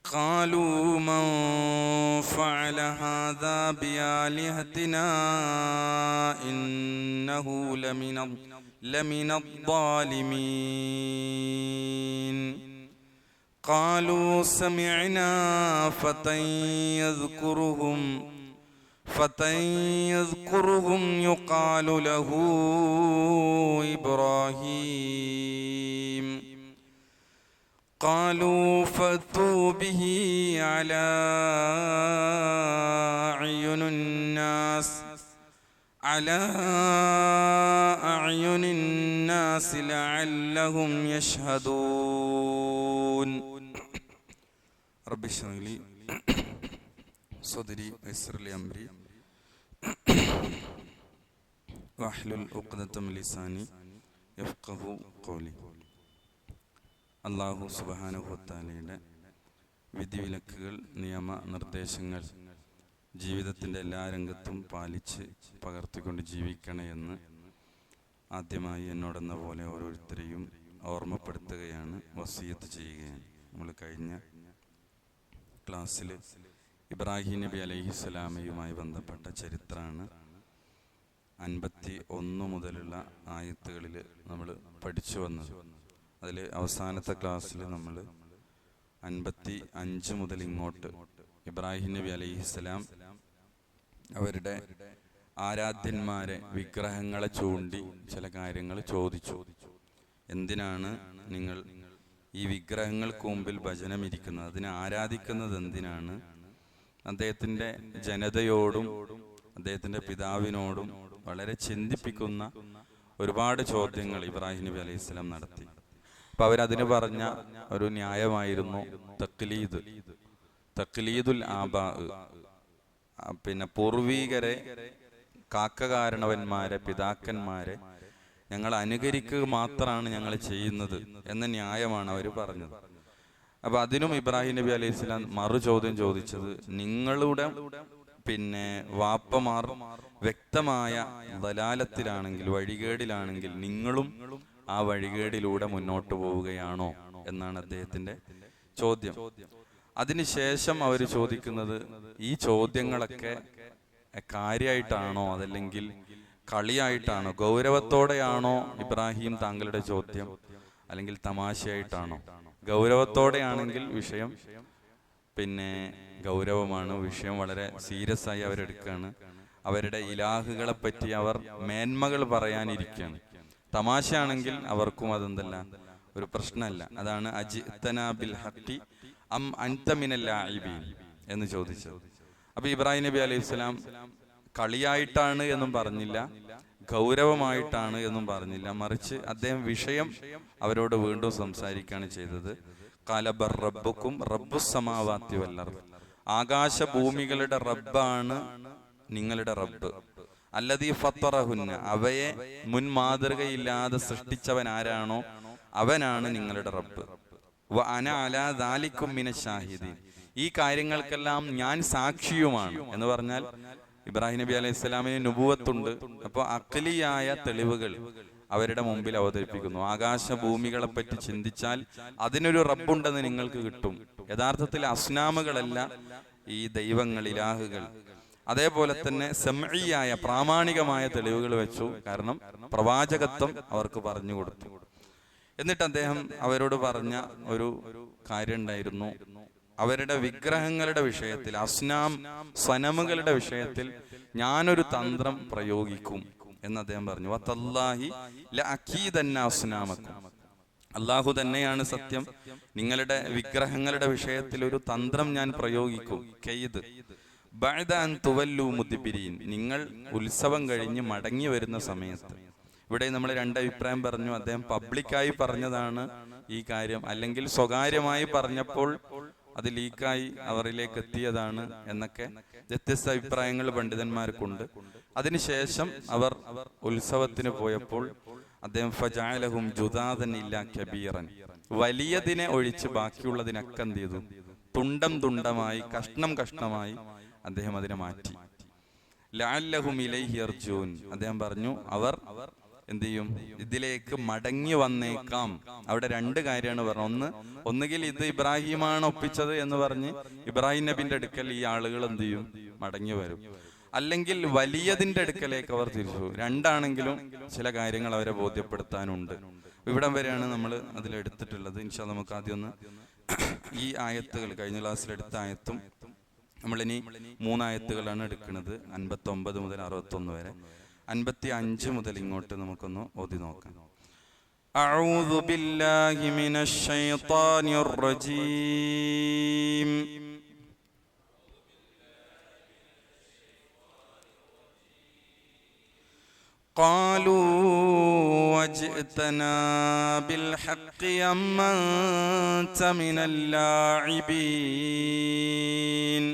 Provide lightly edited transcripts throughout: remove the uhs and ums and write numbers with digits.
قالوا من فعل هذا بآلهتنا إنه لمن الظالمين قالوا سمعنا فتى يذكرهم يقال له إبراهيم قالوا فأتوا به على أعين الناس لعلهم يشهدون رب اشرح لي صدري ويسر لي أمري واحلل عقدة من لساني യഫ്ഖഹു ഖൗലി. അല്ലാഹു സുബ്ഹാനഹു വ തആലയുടെ വിധിവിലക്കുകൾ, നിയമ നിർദ്ദേശങ്ങൾ ജീവിതത്തിൻ്റെ എല്ലാ രംഗത്തും പാലിച്ച് പകർത്തിക്കൊണ്ട് ജീവിക്കണേ എന്ന് ആദ്യമായി എന്നോടെന്ന പോലെ ഓരോരുത്തരെയും ഓർമ്മപ്പെടുത്തുകയാണ്, വസിയത്ത് ചെയ്യുകയാണ്. നമ്മൾ കഴിഞ്ഞ ക്ലാസ്സിൽ ഇബ്രാഹിം നബി അലൈഹിസ്സലാമയുമായി ബന്ധപ്പെട്ട ചരിത്രമാണ് 51 മുതലുള്ള ആയത്തുകളിൽ നമ്മൾ പഠിച്ചു വന്നത്. അതിൽ അവസാനത്തെ ക്ലാസ്സിൽ നമ്മൾ 55 മുതൽ ഇങ്ങോട്ട് ഇബ്രാഹിം നബി അലൈഹിസ്സലാം അവരുടെ ആരാധ്യന്മാരെ, വിഗ്രഹങ്ങളെ ചൂണ്ടി ചില കാര്യങ്ങൾ ചോദിച്ചു. എന്തിനാണ് നിങ്ങൾ ഈ വിഗ്രഹങ്ങൾക്ക് മുമ്പിൽ ഭജനമിരിക്കുന്നത്, അതിനെ ആരാധിക്കുന്നത് എന്തിനാണ്? അദ്ദേഹത്തിൻ്റെ ജനതയോടും അദ്ദേഹത്തിൻ്റെ പിതാവിനോടും വളരെ ചിന്തിപ്പിക്കുന്ന ഒരുപാട് ചോദ്യങ്ങൾ ഇബ്രാഹിം നബി അലൈഹി സ്വലാം നടത്തി. അപ്പം അവരതിന് പറഞ്ഞ ഒരു ന്യായമായിരുന്നു തഖ്ലീദുൽ ആബാ, പിന്നെ പൂർവീകരെ, കാക്കകാരണവന്മാരെ, പിതാക്കന്മാരെ ഞങ്ങൾ അനുകരിക്കുക മാത്രമാണ് ഞങ്ങൾ ചെയ്യുന്നത് എന്ന ന്യായമാണ് അവർ പറഞ്ഞത്. അപ്പൊ അതിനും ഇബ്രാഹിം നബി അലൈഹി സ്വലാം മറു ചോദ്യം ചോദിച്ചത്, നിങ്ങളുടെ പിന്നെ വാപ്പമാർ വ്യക്തമായ ദലാലത്തിലാണെങ്കിൽ, വഴികേടിലാണെങ്കിൽ നിങ്ങളും ആ വഴികേടിലൂടെ മുന്നോട്ട് പോവുകയാണോ എന്നാണ് അദ്ദേഹത്തിന്റെ ചോദ്യം. അതിനുശേഷം അവർ ചോദിക്കുന്നത്, ഈ ചോദ്യങ്ങളൊക്കെ കാര്യമായിട്ടാണോ അതല്ലെങ്കിൽ കളിയായിട്ടാണോ, ഗൗരവത്തോടെയാണോ ഇബ്രാഹിം താങ്കളുടെ ചോദ്യം, അല്ലെങ്കിൽ തമാശയായിട്ടാണോ? ഗൗരവത്തോടെയാണെങ്കിൽ വിഷയം പിന്നെ ഗൗരവമാണ്, വിഷയം വളരെ സീരിയസ് ആയി അവരെടുക്കുകയാണ്. അവരുടെ ഇലാഹുകളെ പറ്റി അവർ മേന്മകൾ പറയാനിരിക്കുകയാണ്. തമാശയാണെങ്കിൽ അവർക്കും അതെന്തല്ല, ഒരു പ്രശ്നമല്ല. അതാണ് അജിഅ്തനാ ബിൽ ഹഖി അം അൻത മിനൽ ലാഇബീൻ എന്ന് ചോദിച്ചത്. അപ്പൊ ഇബ്രാഹിം നബി അലൈഹി സ്വലാം കളിയായിട്ടാണ് എന്നും പറഞ്ഞില്ല, ഗൗരവമായിട്ടാണ് എന്നും പറഞ്ഞില്ല, മറിച്ച് അദ്ദേഹം വിഷയം അവരോട് വീണ്ടും സംസാരിക്കുകയാണ് ചെയ്തത്. ഖാല ബർ റബ്ബുക്കും റബ്ബുസ് സമാവാതി വൽ അർദ്, ആകാശഭൂമികളുടെ റബ്ബാണ് നിങ്ങളുടെ റബ്ബ്. അല്ലദീ ഫത്തറഹുന്ന, അവയെ മുൻ മാതൃകയില്ലാതെ സൃഷ്ടിച്ചവൻ ആരാണോ അവനാണ് നിങ്ങളുടെ റബ്ബ്. വ അന അലാ ദാലികും മിനശ് ഷാഹിദീൻ, ഈ കാര്യങ്ങൾക്കെല്ലാം ഞാൻ സാക്ഷിയുമാണ് എന്ന് പറഞ്ഞാൽ ഇബ്രാഹിം നബി അലൈഹി സ്വലാമിന് നുബുവത്തുണ്ട്. അപ്പോൾ അഖ്ലിയായ തെളിവുകൾ അവരുടെ മുമ്പിൽ അവതരിപ്പിക്കുന്നു. ആകാശഭൂമികളെ പറ്റി ചിന്തിച്ചാൽ അതിനൊരു റബ്ബുണ്ടെന്ന് നിങ്ങൾക്ക് കിട്ടും. യഥാർത്ഥത്തിൽ അസ്നാമുകളല്ല ഈ ദൈവങ്ങൾ, ഇലാഹുകൾ. അതേപോലെ തന്നെ സമഈയായ, പ്രാമാണികമായ തെളിവുകൾ വെച്ചു. കാരണം പ്രവാചകത്വം അവർക്ക് പറഞ്ഞു കൊടുത്തു. എന്നിട്ട് അദ്ദേഹം അവരോട് പറഞ്ഞ ഒരു കാര്യം ഉണ്ടായിരുന്നു, അവരുടെ വിഗ്രഹങ്ങളുടെ വിഷയത്തിൽ, അസ്നാം സനമുകളുടെ വിഷയത്തിൽ ഞാനൊരു തന്ത്രം പ്രയോഗിക്കും എന്ന് അദ്ദേഹം പറഞ്ഞു. വതല്ലാഹി ലഅകീദന്ന അസ്നാമക്കും, അല്ലാഹു തന്നെയാണ് സത്യം, നിങ്ങളുടെ വിഗ്രഹങ്ങളുടെ വിഷയത്തിൽ ഒരു തന്ത്രം ഞാൻ പ്രയോഗിക്കും. കെയ്ദ് ബഅദ അൻ തുവല്ലു മുദ്ബിരീൻ, നിങ്ങൾ ഉത്സവം കഴിഞ്ഞ് മടങ്ങി വരുന്ന സമയത്ത്. ഇവിടെ നമ്മൾ രണ്ടഭിപ്രായം പറഞ്ഞു. അദ്ദേഹം പബ്ലിക്കായി പറഞ്ഞതാണ് ഈ കാര്യം, അല്ലെങ്കിൽ സ്വകാര്യമായി പറഞ്ഞപ്പോൾ അത് ലീക്കായി അവരിലേക്ക് എത്തിയതാണ് എന്നൊക്കെ വ്യത്യസ്ത അഭിപ്രായങ്ങൾ പണ്ഡിതന്മാർക്കുണ്ട്. അതിനുശേഷം അവർ ഉത്സവത്തിന് പോയപ്പോൾ അദ്ദേഹം ഫജഅലഹും ജുദാദൻ ഇല്ലാ കബീറൻ, വലിയതിനെ ഒഴിച്ച് ബാക്കിയുള്ളതിനൊക്കെ എന്ത് ചെയ്തു? തുണ്ടം തുണ്ടമായി, കഷ്ണം കഷ്ണമായി അദ്ദേഹം അതിനെ മാറ്റി. ലഅല്ലഹും ഇലൈഹി യർജൂൻ, അദ്ദേഹം പറഞ്ഞു അവർ എന്ത് ചെയ്യും? ഇതിലേക്ക് മടങ്ങി വന്നേക്കാം. അവിടെ രണ്ട് കാര്യമാണ് പറഞ്ഞത്. ഒന്നുകിൽ ഇത് ഇബ്രാഹിമാണ് ഒപ്പിച്ചത് എന്ന് പറഞ്ഞ് ഇബ്രാഹിം നബിന്റെ അടുക്കൽ ഈ ആളുകൾ എന്ത് ചെയ്യും? മടങ്ങി വരും. അല്ലെങ്കിൽ വലിയതിന്റെ അടുക്കലേക്ക് അവർ തിരിച്ചു. രണ്ടാണെങ്കിലും ചില കാര്യങ്ങൾ അവരെ ബോധ്യപ്പെടുത്താനുണ്ട്. ഇവിടം വരെയാണ് നമ്മൾ അതിലെടുത്തിട്ടുള്ളത്. ഇൻഷാ അല്ലാഹ് നമുക്ക് ആദ്യം ഒന്ന് ഈ ആയത്തുകൾ, കഴിഞ്ഞ ക്ലാസ്സിലെടുത്ത ആയത്തും നമ്മളിനി 3 ആയത്തുകളാണ് എടുക്കുന്നത്, 59 മുതൽ 61 വരെ. 55 മുതൽ ഇങ്ങോട്ട് നമുക്കൊന്ന് ഓതി നോക്കാം. അഊദു ബില്ലാഹി മിനശ് ശൈത്വാനിർ റജീം. قالوا وجئتنا بالحق أم أنت من اللاعبين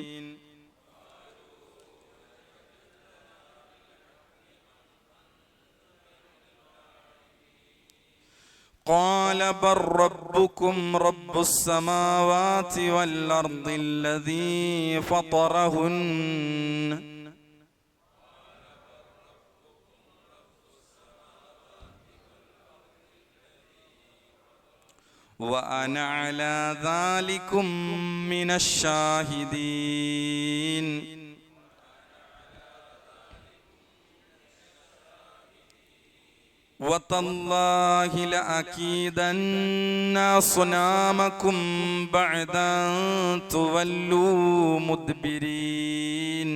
قال بل ربكم رب السماوات والأرض الذي فطرهن وأنا على ذلكم من الشاهدين وتالله لأكيدن أصنامكم بعد أن تولوا مدبرين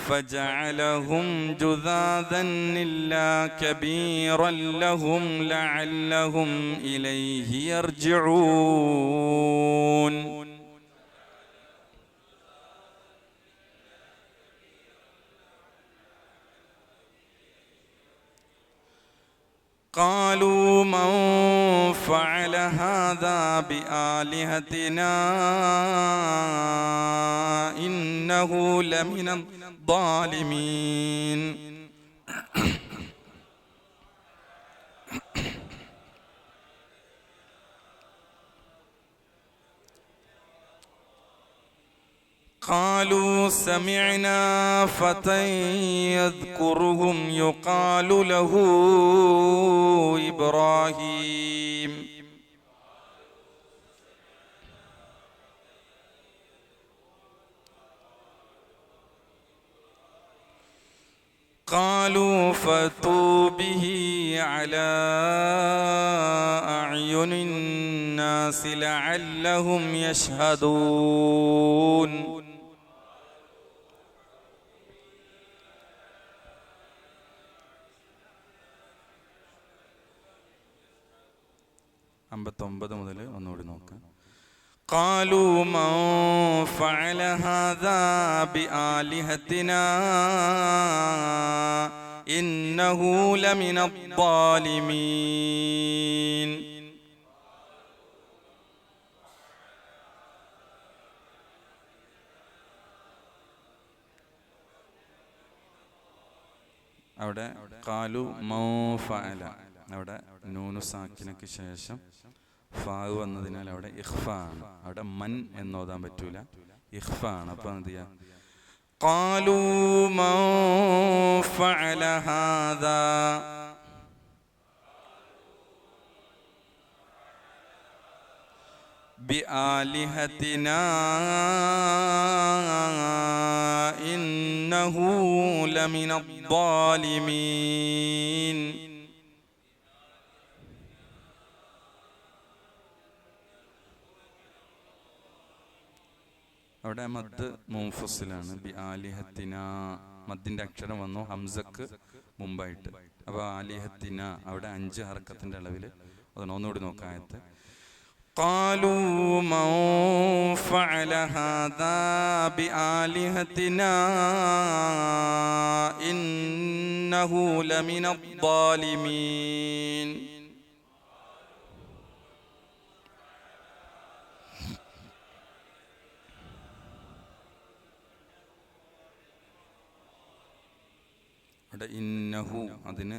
فجعلهم جذاذا إلا كبيرا لهم لعلهم إليه يرجعون قالوا من فعل هذا بآلهتنا إنه لمن الظالمين قالوا سمعنا فتى يذكرهم يقال له إبراهيم قالوا فأتوا به على أعين الناس لعلهم يشهدون മുതൽ ഒന്നുകൂടി നോക്കാം. قالوا من فعل هذا بآلهتنا إنه لمن الظالمين അവിടെ ഖാലു മൻ ഫഅല, അവിടെ നൂനു സാക്കിനക്ക് ശേഷം ഫാ വന്നതിനാൽ അവിടെ ഇഖ്ഫ ആണ്. അവിടെ മൻ എന്നോതാൻ പറ്റൂല, ഇഖ്ഫ ആണ്. അപ്പൊ എന്ത് ചെയ്യാ? ഖാലൂ മൻ ഫഅല ഹാദാ ബിആലിഹതിനാ ഇന്നഹു ലമിനദ്ദാലിമീൻ. അവിടെ മദ് മുൻഫസിലാണ്. ബി ആലിഹത്തിന മദ്ദിന്റെ അക്ഷരം വന്നു ഹംസക്ക് മുമ്പായിട്ട്. അപ്പൊ ആലിഹത്തിന അവിടെ 5 ഹർക്കത്തിന്റെ അളവിൽ ഒന്നുകൂടി നോക്കാം ആയത്ത്. قالوا من فعل هذا بآلهتنا إنه لمن الظالمين. ഇന്നഹു അതിന്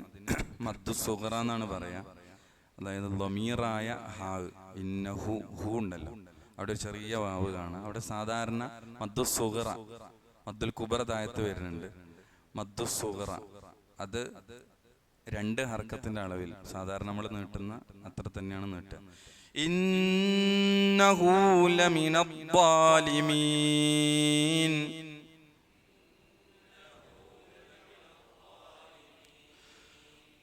മദ്ദു സുഗ്റ എന്നാണ് പറയാ. അതായത് ലമീറായ ഹാ, ഇന്നഹു ഹു ഉണ്ടല്ലോ, അവിടെ ഒരു ചെറിയ വാവ് കാണാം. അവിടെ സാധാരണ മദ്ദുസുഗറ, മദ്ദുൽ കുബറ താഴത്ത് വരുന്നുണ്ട്. മദ്ദുസുഗറ അത് 2 ഹർക്കത്തിന്റെ അളവിൽ സാധാരണ നമ്മൾ നീട്ടുന്ന അത്ര തന്നെയാണ് നീട്ടുക. ഇന്നഹു ലമിനദ്ദാലിമീൻ.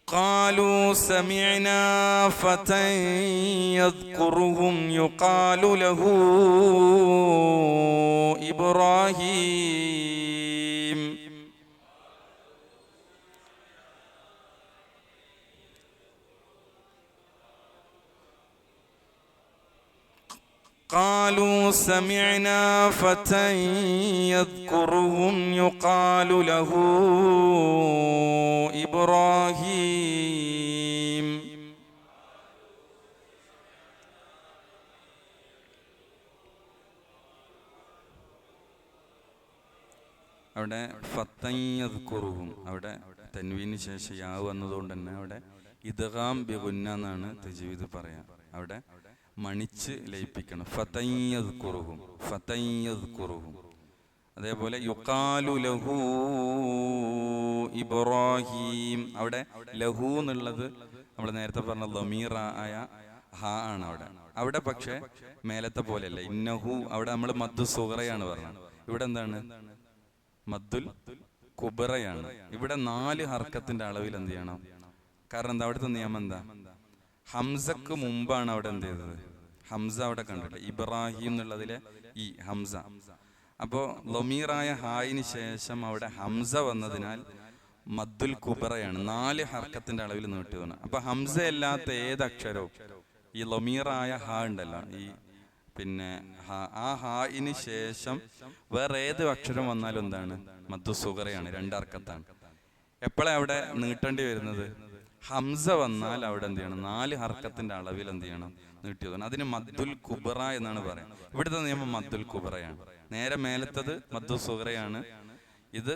قالوا سمعنا فتى يذكرهم يقال له إبراهيم. قالوا سمعنا فتى يذكرهم يقال له إبراهيم. അവിടെ ഫത്തയ്യദ്കുറുഹും, അവിടെ തൻവീന് ശേഷം യാവ് വന്നതുകൊണ്ട് തന്നെ അവിടെ ഇദ്ഗാം ബിഗുന്ന എന്നാണ് തജ്വീദ് പറയാം. അവിടെ മണിച്ച് ലയിപ്പിക്കണം. ഫതയ്യദ്കുറുഹും, ഫതയ്യദ്കുറുഹും. അതേപോലെ യുഖാലു ലഹു ഇബ്രാഹിം. അവിടെ ലഹു എന്നുള്ളത് നമ്മൾ നേരത്തെ പറഞ്ഞ ലമീറ ആയ ഹ ആണ് അവിടെ. അവിടെ പക്ഷെ മേലത്തെ പോലെയല്ല. ഇന്നഹു അവിടെ നമ്മൾ മദ്ദു സുഗറയാണ് പറഞ്ഞത്. ഇവിടെ എന്താണ്? മദ്ദുൽ കുബറയാണ്. ഇവിടെ 4 ഹർക്കത്തിന്റെ അളവിൽ എന്ത് ചെയ്യണം? കാരണം എന്താ? അവിടുത്തെ നിയമം എന്താ? ഹംസക്ക് മുമ്പാണ് അവിടെ എന്ത് ചെയ്തത്? ഹംസ അവിടെ കണ്ടിട്ട് ഇബ്രാഹിം എന്നുള്ളതിലെ ഈ ഹംസ. അപ്പോ ലമീറായ ഹായിന് ശേഷം അവിടെ ഹംസ വന്നതിനാൽ മദ്ദുൽ കുബറയാണ്. 4 ഹർക്കത്തിന്റെ അളവിൽ നീട്ടുകയാണ്. അപ്പൊ ഹംസ അല്ലാത്ത ഏത് അക്ഷരവും ഈ ലമീറായ ഹാ ഉണ്ടല്ലോ, ഈ പിന്നെ ആ ഹായിന് ശേഷം വേറെ ഏത് അക്ഷരം വന്നാലും എന്താണ്? മദ്ദു സുഗറയാണ്, 2 ഹർക്കത്താണ്. എപ്പോഴാണ് അവിടെ നീട്ടേണ്ടി വരുന്നത്? ഹംസ വന്നാൽ അവിടെ എന്ത് ചെയ്യണം? 4 ഹർക്കത്തിന്റെ അളവിൽ എന്ത് ചെയ്യണം? നീട്ടിയതാണ്. അതിന് മദ്ദുൽ കുബറ എന്നാണ് പറയുന്നത്. ഇവിടുത്തെ നിയമം മദ്ദുൽ കുബറയാണ്. നേരെ മേലത്തത് മദ്ദു സുഗറയാണ്, ഇത്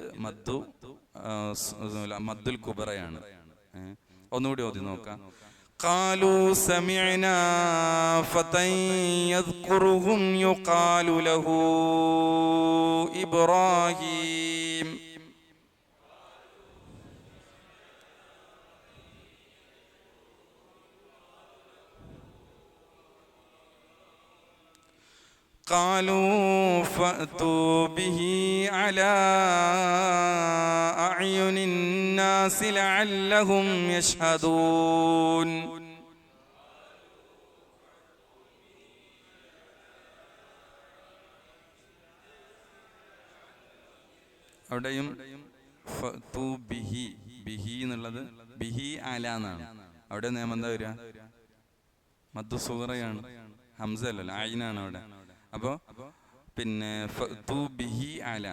മദ്ദുൽ കുബറയാണ്. ഒന്നുകൂടി ഓതി നോക്കാം. قالوا سمعنا فتى يذكرهم يقال له إبراهيم. قالوا فأتوا به على أعين الناس لعلهم يشهدون. അവിടെയും ഫഅ്തു ബിഹി, ബിഹി എന്നുള്ളത് ബിഹി അല എന്നാണ്. അവിടെ നിയമം എന്താ വരിക? മദ്ദു സുഗറയാണ്, ഹംസ അല്ലല്ലോ, ഐനാണ് അവിടെ. അപ്പോ പിന്നെ ഫഅ്തു ബിഹി അല.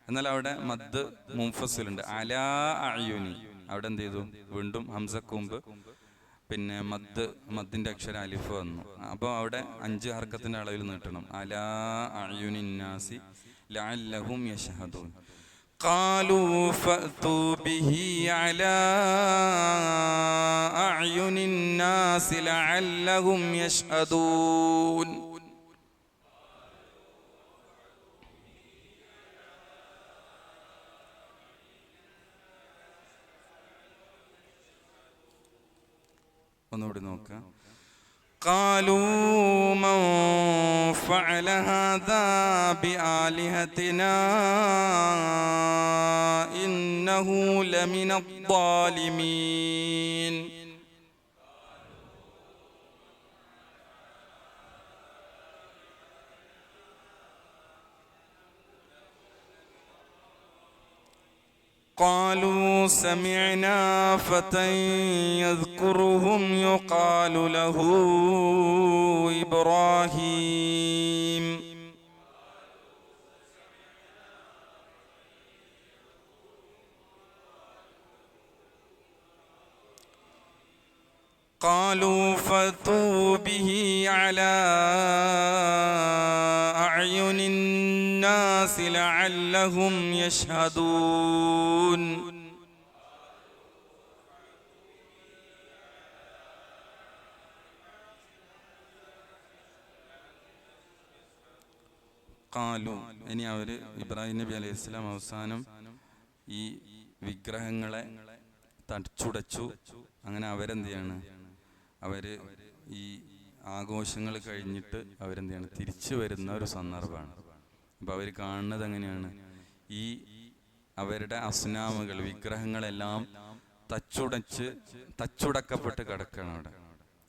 എന്നാൽ അവിടെ മദ് മുൻഫസിലുണ്ട്, അലാ അഅ്യുനി. അവിടെ എന്ത് ചെയ്തു? വീണ്ടും ഹംസക്ക് മുമ്പ് പിന്നെ മദ്ദിന്റെ അക്ഷരം അലിഫ് വന്നു. അപ്പോൾ അവിടെ 5 ഹർക്കത്തിന്റെ അളവിൽ നീട്ടണം. അലാ അഅ്യുനിൻ നാസി ലഅല്ലഹും യശ്ഹദൂൻ. قالوا فأتوا به على أعين الناس لعلهم يشهدون. ഒന്നുകൂടി നോക്കാം. قالوا من فعل هذا بآلهتنا إنه لمن الظالمين. قالوا سمعنا فتى يذكرهم يقال له إبراهيم. قالوا فأتوا به على أعين الناس لعلهم يشهدون. ഖാലു, ഇനി അവര് ഇബ്രാഹിം നബി അലൈഹി സ്വലാം അവസാനം ഈ വിഗ്രഹങ്ങളെ തച്ചുടച്ചു. അങ്ങനെ അവരെന്ത് ചെയ്യാണ്, അവര് ഈ ആഘോഷങ്ങൾ കഴിഞ്ഞിട്ട് അവരെന്ത് ചെയ്യാണ്, തിരിച്ചു വരുന്ന ഒരു സന്ദർഭമാണ്. അപ്പൊ അവർ കാണുന്നത് എങ്ങനെയാണ്, ഈ അവരുടെ അസ്നാമുകൾ, വിഗ്രഹങ്ങളെല്ലാം തച്ചുടക്കപ്പെട്ട് കിടക്കുകയാണ്. അവിടെ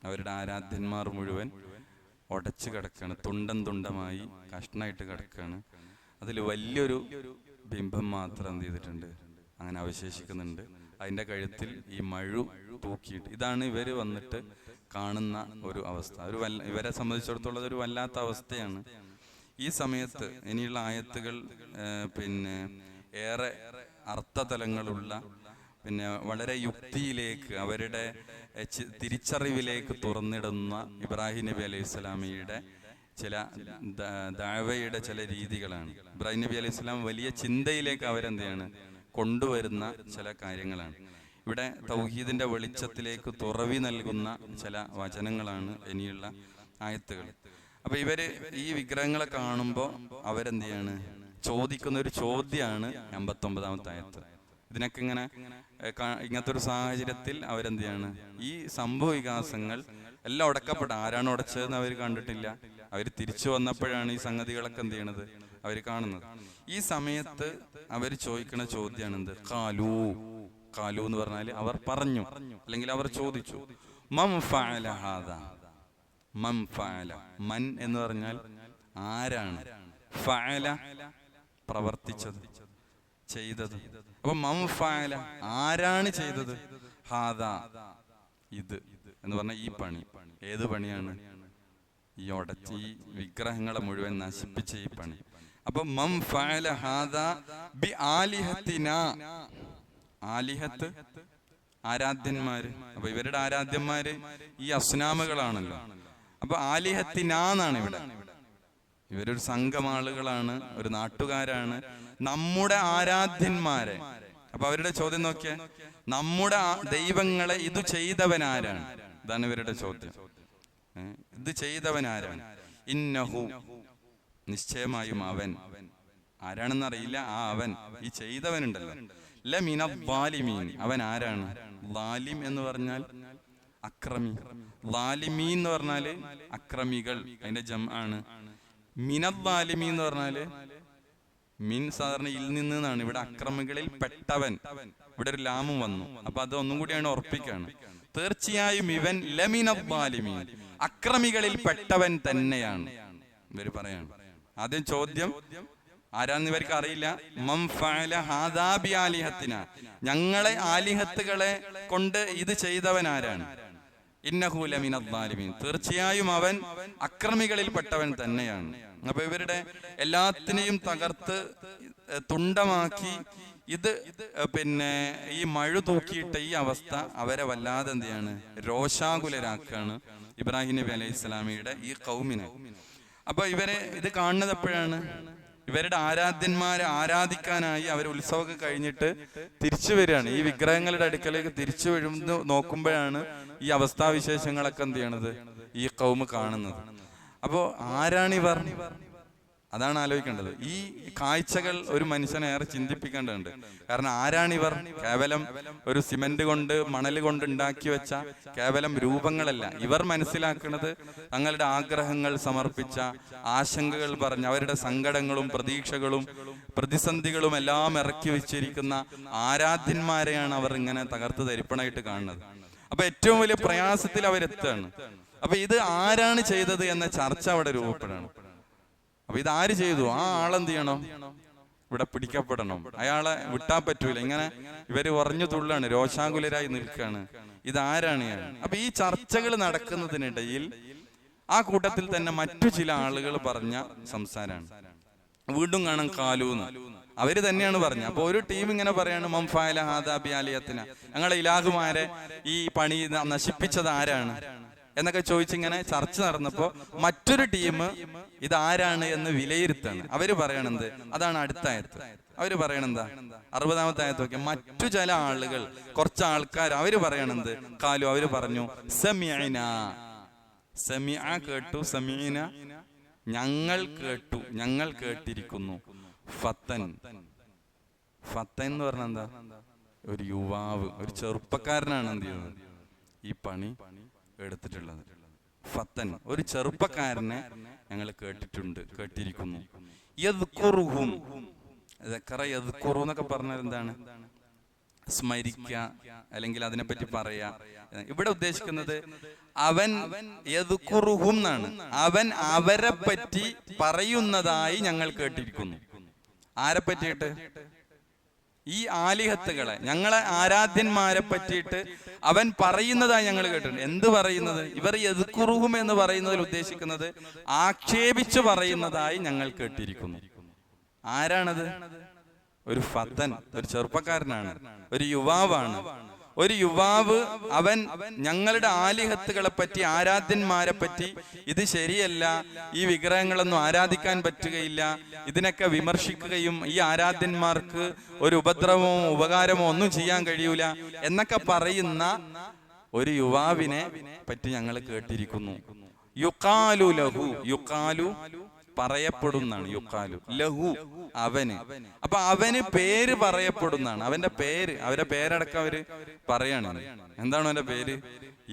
അവരുടെ ആരാധ്യന്മാർ മുഴുവൻ ഉടച്ചു കിടക്കുകയാണ്, തുണ്ടം തുണ്ടമായി കഷ്ണമായിട്ട് കിടക്കുകയാണ്. അതിൽ വലിയൊരു ബിംബം മാത്രം എന്ത് ചെയ്തിട്ടുണ്ട്, അങ്ങനെ അവശേഷിക്കുന്നുണ്ട്. അതിൻ്റെ കഴുത്തിൽ ഈ മഴു തൂക്കിയിട്ട്. ഇതാണ് ഇവർ വന്നിട്ട് കാണുന്ന ഒരു അവസ്ഥ. ഇവരെ സംബന്ധിച്ചിടത്തോളം ഒരു വല്ലാത്ത അവസ്ഥയാണ്. ഈ സമയത്ത് ഇനിയുള്ള ആയത്തുകൾ പിന്നെ ഏറെ അർത്ഥതലങ്ങളുള്ള, പിന്നെ വളരെ യുക്തിയിലേക്ക്, അവരുടെ തിരിച്ചറിവിലേക്ക് തുറന്നിടുന്ന ഇബ്രാഹിം നബി അലൈഹി സ്വലാമിയുടെ ചില ദഅവയുടെ ചില രീതികളാണ്. ഇബ്രാഹിം നബി അലൈഹി സ്വലാം വലിയ ചിന്തയിലേക്ക് അവരെന്ത് ചെയ്യാണ്, കൊണ്ടുവരുന്ന ചില കാര്യങ്ങളാണ്. ഇവിടെ തൗഹീദിന്റെ വെളിച്ചത്തിലേക്ക് തുറവി നൽകുന്ന ചില വചനങ്ങളാണ് ഇനിയുള്ള ആയത്തുകൾ. അപ്പൊ ഇവര് ഈ വിഗ്രഹങ്ങളെ കാണുമ്പോൾ അവരെന്ത് ചെയ്യാണ്, ചോദിക്കുന്ന ഒരു ചോദ്യമാണ് 89-ാമത്തെ ആയത്ത്. ഇതിനൊക്കെ ഇങ്ങനത്തെ ഒരു സാഹചര്യത്തിൽ അവരെന്ത് ചെയ്യാണ്, ഈ സംഭവ വികാസങ്ങൾ എല്ലാം ഉടക്കപ്പെട്ട, ആരാണ് ഉടച്ചതെന്ന് അവർ കണ്ടിട്ടില്ല. അവർ തിരിച്ചു വന്നപ്പോഴാണ് ഈ സംഗതികളൊക്കെ എന്ത് ചെയ്യണത് അവർ കാണുന്നത്. ഈ സമയത്ത് അവർ ചോദിക്കുന്ന ചോദ്യമാണ് എന്ത്, ഖാലു. ഖാലു എന്ന് പറഞ്ഞാൽ അവർ പറഞ്ഞു, അല്ലെങ്കിൽ അവർ ചോദിച്ചു. മൻ ഫഅല ഹാദാ. മൻ ഫഅല, മൻ എന്ന് പറഞ്ഞാൽ ആരാണ്, ഫഅല പ്രവർത്തിച്ചത്, ചെയ്തത്. അപ്പൊ മൻ ഫഅല ആരാണ് ചെയ്തത്, ഹാദാ ഇത് എന്ന് പറഞ്ഞാൽ ഈ പണി. ഏത് പണിയാണ്, ഈ ഉടച്ച് ഈ വിഗ്രഹങ്ങളെ മുഴുവൻ നശിപ്പിച്ച ഈ പണി. അപ്പൊ മൻ ഫഅല ഹാദാ ബി ആലിഹത്തിനാ. ആലിഹത്ത് ആരാധ്യന്മാര്. അപ്പൊ ഇവരുടെ ആരാധ്യന്മാര് ഈ അസ്നാമുകളാണല്ലോ. അപ്പൊ ആലിഹത്തിനാന്നാണ് ഇവിടെ. ഇവരൊരു സംഘം ആളുകളാണ്, ഒരു നാട്ടുകാരാണ്, നമ്മുടെ ആരാധ്യന്മാരെ. അപ്പൊ അവരുടെ ചോദ്യം നോക്കിയേ, നമ്മുടെ ദൈവങ്ങളെ ഇത് ചെയ്തവനാരാണ്, ഇതാണ് ഇവരുടെ ചോദ്യം. ഇത് ചെയ്തവനാരാണ്, ഇന്നഹു നിശ്ചയമായും അവൻ, ആരാണെന്നറിയില്ല, ആ അവൻ, ഈ ചെയ്തവനുണ്ടല്ലോ, ലമിന ളാലിമീൻ, അവൻ ആരാണ്, ളാലിം എന്ന് പറഞ്ഞാൽ അക്രമി, ളാലിമീൻ എന്ന് പറഞ്ഞാല് അക്രമികൾ, അതിന്റെ ജംആണ്. മിനൽ ളാലിമീൻ എന്ന് പറഞ്ഞാല് മിൻ സാധാരണ ഇൽ നിന്നാണ്, ഇവിടെ അക്രമികളിൽ പെട്ടവൻ, ഇവിടെ ഒരു ലാമും വന്നു. അപ്പൊ അത് ഒന്നും കൂടിയാണ് ഉറപ്പിക്കാണ്. തീർച്ചയായും ഇവൻ ലമിനൽ ളാലിമീൻ, അക്രമികളിൽ പെട്ടവൻ തന്നെയാണ് ഇവര് പറയാണ്. ആദ്യം ചോദ്യം ആരാന്ന് ഇവർക്ക് അറിയില്ല. മൻ ഫഅല ഹാദാ ബി ആലിഹത്തിന, ഞങ്ങളെ ആലിഹത്തുകളെ കൊണ്ട് ഇത് ചെയ്തവൻ ആരാണ്, ഇന്നഹു ലമിനൽ ളാലിമീൻ, തീർച്ചയായും അവൻ അക്രമികളിൽ പെട്ടവൻ തന്നെയാണ്. അപ്പൊ ഇവരുടെ എല്ലാത്തിനെയും തകർത്ത് തുണ്ടമാക്കി ഇത് പിന്നെ ഈ മഴ തൂക്കിയിട്ട ഈ അവസ്ഥ അവരെ വല്ലാതെ എന്ത് ചെയ്യാണ്, രോഷാകുലരാക്കാണ് ഇബ്രാഹിം നബി അലൈഹി സ്വലാമിയുടെ ഈ ഖൗമിനെ. അപ്പൊ ഇവരെ ഇത് കാണുന്നത് എപ്പോഴാണ്, ഇവരുടെ ആരാധ്യന്മാരെ ആരാധിക്കാനായി അവർ ഉത്സവമൊക്കെ കഴിഞ്ഞിട്ട് തിരിച്ചു വരികയാണ്. ഈ വിഗ്രഹങ്ങളുടെ അടുക്കലേക്ക് തിരിച്ചു വരുന്ന നോക്കുമ്പോഴാണ് ഈ അവസ്ഥാവിശേഷങ്ങളൊക്കെ എന്ത് ചെയ്യണത് ഈ ഖൗമ് കാണുന്നത്. അപ്പോ ആരാണിവർ, അതാണ് ആലോചിക്കേണ്ടത്. ഈ കാഴ്ചകൾ ഒരു മനുഷ്യനെ ഏറെ ചിന്തിപ്പിക്കേണ്ടതുണ്ട്. കാരണം ആരാണിവർ കേവലം ഒരു സിമന്റ് കൊണ്ട് മണൽ കൊണ്ട് ഉണ്ടാക്കി വെച്ച കേവലം രൂപങ്ങളല്ല. ഇവർ മനസ്സിലാക്കുന്നത് തങ്ങളുടെ ആഗ്രഹങ്ങൾ സമർപ്പിച്ച, ആശങ്കകൾ പറഞ്ഞ, അവരുടെ സങ്കടങ്ങളും പ്രതീക്ഷകളും പ്രതിസന്ധികളും എല്ലാം ഇറക്കി വെച്ചിരിക്കുന്ന ആരാധ്യന്മാരെയാണ് അവർ ഇങ്ങനെ തകർത്ത് തരിപ്പണായിട്ട് കാണുന്നത്. അപ്പൊ ഏറ്റവും വലിയ പ്രയാസത്തിൽ അവരെത്താണ്. അപ്പൊ ഇത് ആരാണ് ചെയ്തത് എന്ന ചർച്ച അവിടെ രൂപപ്പെടണം. അപ്പൊ ഇതാര് ചെയ്തു, ആ ആളെന്ത് ചെയ്യണം, ഇവിടെ പിടിക്കപ്പെടണം, അയാളെ വിട്ടാൻ പറ്റൂല. ഇങ്ങനെ ഇവര് പറഞ്ഞു തുള്ളാണ്, രോഷാകുലരായി നിൽക്കുകയാണ്, ഇതാരാണ്. അപ്പൊ ഈ ചർച്ചകൾ നടക്കുന്നതിനിടയിൽ ആ കൂട്ടത്തിൽ തന്നെ മറ്റു ചില ആളുകൾ പറഞ്ഞ സംസാരമാണ്. വീണ്ടും കാണാൻ കാലൂന്ന് അവര് തന്നെയാണ് പറഞ്ഞത്. അപ്പൊ ഒരു ടീം ഇങ്ങനെ പറയാണ്, മൻ ഫഅല ഹാദാ ബി ആലിഹത്തിന, ഞങ്ങളെ ഇലാഹുമാരെ ഈ പണി നശിപ്പിച്ചത് ആരാണ് എന്നൊക്കെ ചോദിച്ചിങ്ങനെ ചർച്ച നടന്നപ്പോ മറ്റൊരു ടീം ഇതാരാണ് എന്ന് വിലയിരുത്താണ്. അവര് പറയണെന്ത്, അതാണ് അടുത്ത ആയത്ത്. അവര് പറയണെന്താ, 60-ാമത്തെ ആയത്ത് നോക്കിയ മറ്റു ചില ആളുകൾ, കുറച്ച് ആൾക്കാർ അവര് പറയണെന്ത്, കാലു അവര് പറഞ്ഞു, സമിഅന, സമിഅ കേട്ടു, സമീന ഞങ്ങൾ കേട്ടു, ഞങ്ങൾ കേട്ടിരിക്കുന്നു. ഫത്തൻ, ഫത്തൻ എന്ന് പറഞ്ഞാൽ എന്താ? ഒരു യുവാവ്, ഒരു ചെറുപ്പക്കാരനാണ് എന്ത് ചെയ്യുന്നത്, ഈ പണി എടുത്തിട്ടുള്ളത്. ഫത്തൻ, ഒരു ചെറുപ്പക്കാരനെ ഞങ്ങൾ കേട്ടിട്ടുണ്ട്, കേട്ടിരിക്കുന്നു. യദ്കുറുഹും, യദ്കുറു എന്നൊക്കെ പറഞ്ഞാൽ എന്താണ്? സ്മരിക്കുക, അല്ലെങ്കിൽ അതിനെപ്പറ്റി പറയാ. ഇവിടെ ഉദ്ദേശിക്കുന്നത് അവൻ യദ്കുറുഹും എന്നാണ്. അവൻ അവരെ പറ്റി പറയുന്നതായി ഞങ്ങൾ കേട്ടിരിക്കുന്നു. ആരെ പറ്റിയിട്ട്? ഈ ആലിഹത്തുകളെ, ഞങ്ങളെ ആരാധ്യന്മാരെ പറ്റിയിട്ട് അവൻ പറയുന്നതായി ഞങ്ങൾ കേട്ടിട്ടുണ്ട്. എന്ത് പറയുന്നത്? ഇവർ യദ്കുറുഹും എന്ന് പറയുന്നതിൽ ഉദ്ദേശിക്കുന്നത് ആക്ഷേപിച്ചു പറയുന്നതായി ഞങ്ങൾ കേട്ടിരിക്കുന്നു. ആരാണത്? ഒരു ഫത്തൻ, ഒരു ചെറുപ്പക്കാരനാണ്, ഒരു യുവാവാണ്. ഒരു യുവാവ് അവൻ ഞങ്ങളുടെ ആലിഹത്തുകളെ പറ്റി, ആരാധ്യന്മാരെ പറ്റി, ഇത് ശരിയല്ല, ഈ വിഗ്രഹങ്ങളൊന്നും ആരാധിക്കാൻ പറ്റുകയില്ല, ഇതിനൊക്കെ വിമർശിക്കുകയും ഈ ആരാധ്യന്മാർക്ക് ഒരു ഉപദ്രവമോ ഉപകാരമോ ഒന്നും ചെയ്യാൻ കഴിയൂല എന്നൊക്കെ പറയുന്ന ഒരു യുവാവിനെ പറ്റി ഞങ്ങൾ കേട്ടിരിക്കുന്നു. യുഖാലു ലഹു, യുഖാലു പറയപ്പെടുന്നതാണ്, യുഖാലു ലഹു അവന്. അപ്പൊ അവന് പേര് പറയപ്പെടുന്നതാണ്. അവന്റെ പേര്, അവരുടെ പേരടക്കം അവര് പറയാണ്. എന്താണ് അവന്റെ പേര്?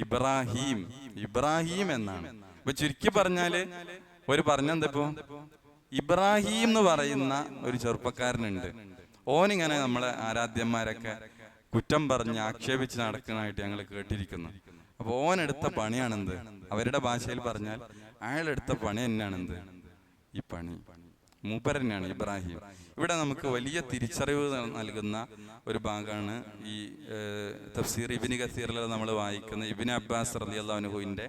ഇബ്രാഹിം. ഇബ്രാഹിം എന്നാണ്. അപ്പൊ ചുരുക്കി പറഞ്ഞാല് ഒരു പറഞ്ഞെന്തപ്പോ, ഇബ്രാഹിം എന്ന് പറയുന്ന ഒരു ചെറുപ്പക്കാരനുണ്ട്. ഓനിങ്ങനെ നമ്മളെ ആരാധ്യന്മാരൊക്കെ കുറ്റം പറഞ്ഞ് ആക്ഷേപിച്ച് നടക്കുന്നതായിട്ട് ഞങ്ങൾ കേട്ടിരിക്കുന്നു. അപ്പൊ ഓനെടുത്ത പണിയാണെന്ത്? അവരുടെ ഭാഷയിൽ പറഞ്ഞാൽ അയാളെടുത്ത പണി തന്നെയാണെന്ത്? ഈ പണി മൂപ്പരനെയാണ് ഇബ്രാഹിം. ഇവിടെ നമുക്ക് വലിയ തിരിച്ചറിവ് നൽകുന്ന ഒരു ഭാഗമാണ് ഈ തഫ്സീർ ഇബ്നു കസീറിൽ നമ്മൾ വായിക്കുന്ന ഇബ്നു അബ്ബാസ് റളിയല്ലാഹു അൻഹുവിന്റെ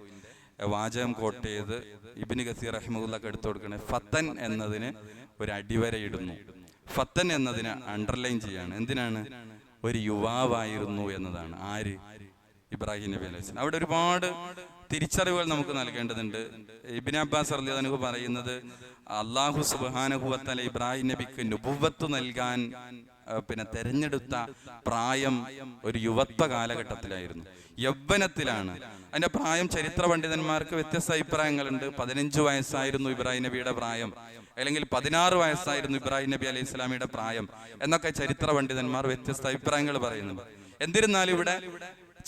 വാചകം കോട്ട് ചെയ്ത് ഇബ്നു കസീർ റഹിമഹുല്ലാഹ് എടുത്തു കൊടുക്കണേ. ഫത്തൻ എന്നതിന് ഒരു അടിവരയിടുന്നു, ഫത്തൻ എന്നതിന് അണ്ടർലൈൻ ചെയ്യാണ്. എന്തിനാണ്? ഒരു യുവാവായിരുന്നു എന്നതാണ്. ആര്? ഇബ്രാഹിം നബി അലൈഹി സ്വലാം. അവിടെ ഒരുപാട് തിരിച്ചറിവുകൾ നമുക്ക് നൽകേണ്ടതുണ്ട്. ഇബ്നു അബ്ബാസ് റളിയല്ലാഹു അൻഹു പറയുന്നത് അല്ലാഹു സുബ്ഹാനഹു വ തആല ഇബ്രാഹിം നബിക്ക് നുബുവത്ത് നൽകാൻ തെരഞ്ഞെടുത്ത പ്രായം ഒരു യുവത്വ കാലഘട്ടത്തിലായിരുന്നു, യൗവനത്തിലാണ്. അതിന്റെ പ്രായം ചരിത്ര പണ്ഡിതന്മാർക്ക് വ്യത്യസ്ത അഭിപ്രായങ്ങളുണ്ട്. 15 വയസ്സായിരുന്നു ഇബ്രാഹിം നബിയുടെ പ്രായം, അല്ലെങ്കിൽ 16 വയസ്സായിരുന്നു ഇബ്രാഹിം നബി അലൈഹി സ്വലാമിയുടെ പ്രായം എന്നൊക്കെ ചരിത്ര പണ്ഡിതന്മാർ വ്യത്യസ്ത അഭിപ്രായങ്ങൾ പറയുന്നുണ്ട്. എന്നിരുന്നാലും ഇവിടെ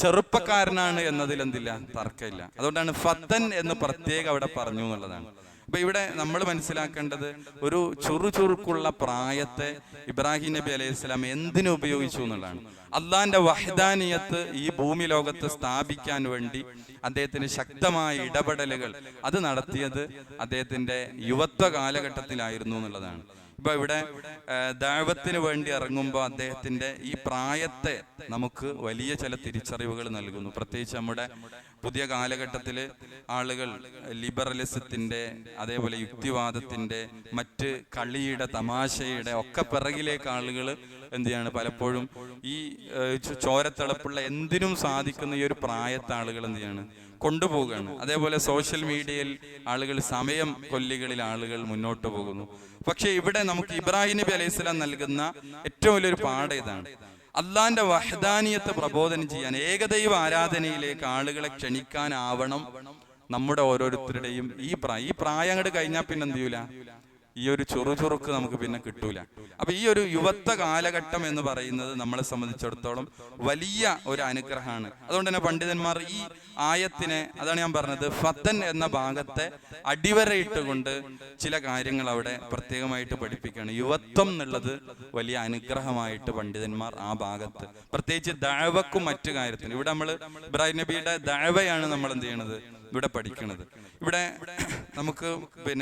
ചെറുപ്പക്കാരനാണ് എന്നതിൽ എന്തില്ല, തർക്കമില്ല. അതുകൊണ്ടാണ് ഫത്തൻ എന്ന് പ്രത്യേകം അവിടെ പറഞ്ഞു എന്നുള്ളതാണ്. അപ്പൊ ഇവിടെ നമ്മൾ മനസ്സിലാക്കേണ്ടത് ഒരു ചുറുചുറുക്കുള്ള പ്രായത്തെ ഇബ്രാഹിം നബി അലൈഹി സ്വലാം എന്തിനു ഉപയോഗിച്ചു എന്നുള്ളതാണ്. അള്ളാന്റെ വഹ്ദാനിയത്ത് ഈ ഭൂമി ലോകത്ത് സ്ഥാപിക്കാൻ വേണ്ടി അദ്ദേഹത്തിന് ശക്തമായ ഇടപെടലുകൾ അത് നടത്തിയത് അദ്ദേഹത്തിന്റെ യുവത്വ കാലഘട്ടത്തിലായിരുന്നു എന്നുള്ളതാണ്. ഇപ്പൊ ഇവിടെ ദഅവത്തിന് വേണ്ടി ഇറങ്ങുമ്പോൾ അദ്ദേഹത്തിന്റെ ഈ പ്രായത്തെ നമുക്ക് വലിയ ചില തിരിച്ചറിവുകൾ നൽകുന്നു. പ്രത്യേകിച്ച് നമ്മുടെ പുതിയ കാലഘട്ടത്തിൽ ആളുകൾ ലിബറലിസത്തിന്റെ, അതേപോലെ യുക്തിവാദത്തിന്റെ, മറ്റ് കളിയുടെ, തമാശയുടെ ഒക്കെ പിറകിലേക്ക് ആളുകൾ എന്ത് ചെയ്യാണ്? പലപ്പോഴും ഈ ചോരത്തിളപ്പുള്ള എന്തിനും സാധിക്കുന്ന ഈ ഒരു പ്രായത്തെ ആളുകൾ എന്ത് ചെയ്യാണ്? കൊണ്ടുപോവുകയാണ്. അതേപോലെ സോഷ്യൽ മീഡിയയിൽ ആളുകൾ, സമയം കൊല്ലികളിൽ ആളുകൾ മുന്നോട്ട് പോകുന്നു. പക്ഷെ ഇവിടെ നമുക്ക് ഇബ്രാഹിം നബി അലൈഹി സ്വലാം നൽകുന്ന ഏറ്റവും വലിയൊരു പാഠം ഇതാണ്. അള്ളാന്റെ വഹ്ദാനിയത്തെ പ്രബോധനം ചെയ്യാൻ, ഏകദൈവ ആരാധനയിലേക്ക് ആളുകളെ ക്ഷണിക്കാനാവണം നമ്മുടെ ഓരോരുത്തരുടെയും ഈ പ്രായം അങ്ങോട്ട് കഴിഞ്ഞാൽ പിന്നെ എന്ത് ചെയ്യൂല, ഈ ഒരു ചുറുചുറുക്ക് നമുക്ക് പിന്നെ കിട്ടൂല. അപ്പൊ ഈ ഒരു യുവത്വ കാലഘട്ടം എന്ന് പറയുന്നത് നമ്മളെ സംബന്ധിച്ചിടത്തോളം വലിയ ഒരു അനുഗ്രഹമാണ്. അതുകൊണ്ട് തന്നെ പണ്ഡിതന്മാർ ഈ ആയത്തിനെ, അതാണ് ഞാൻ പറഞ്ഞത്, ഫത്തൻ എന്ന ഭാഗത്തെ അടിവരയിട്ടുകൊണ്ട് ചില കാര്യങ്ങൾ അവിടെ പ്രത്യേകമായിട്ട് പഠിപ്പിക്കുകയാണ്. യുവത്വം എന്നുള്ളത് വലിയ അനുഗ്രഹമായിട്ട് പണ്ഡിതന്മാർ ആ ഭാഗത്ത്, പ്രത്യേകിച്ച് ദഅവക്കും മറ്റു കാര്യത്തിന്, ഇവിടെ നമ്മൾ ഇബ്രാഹിം നബിയുടെ ദഅവയാണ് നമ്മൾ എന്ത് ചെയ്യണത്, ഇവിടെ പഠിക്കണത്. ഇവിടെ നമുക്ക്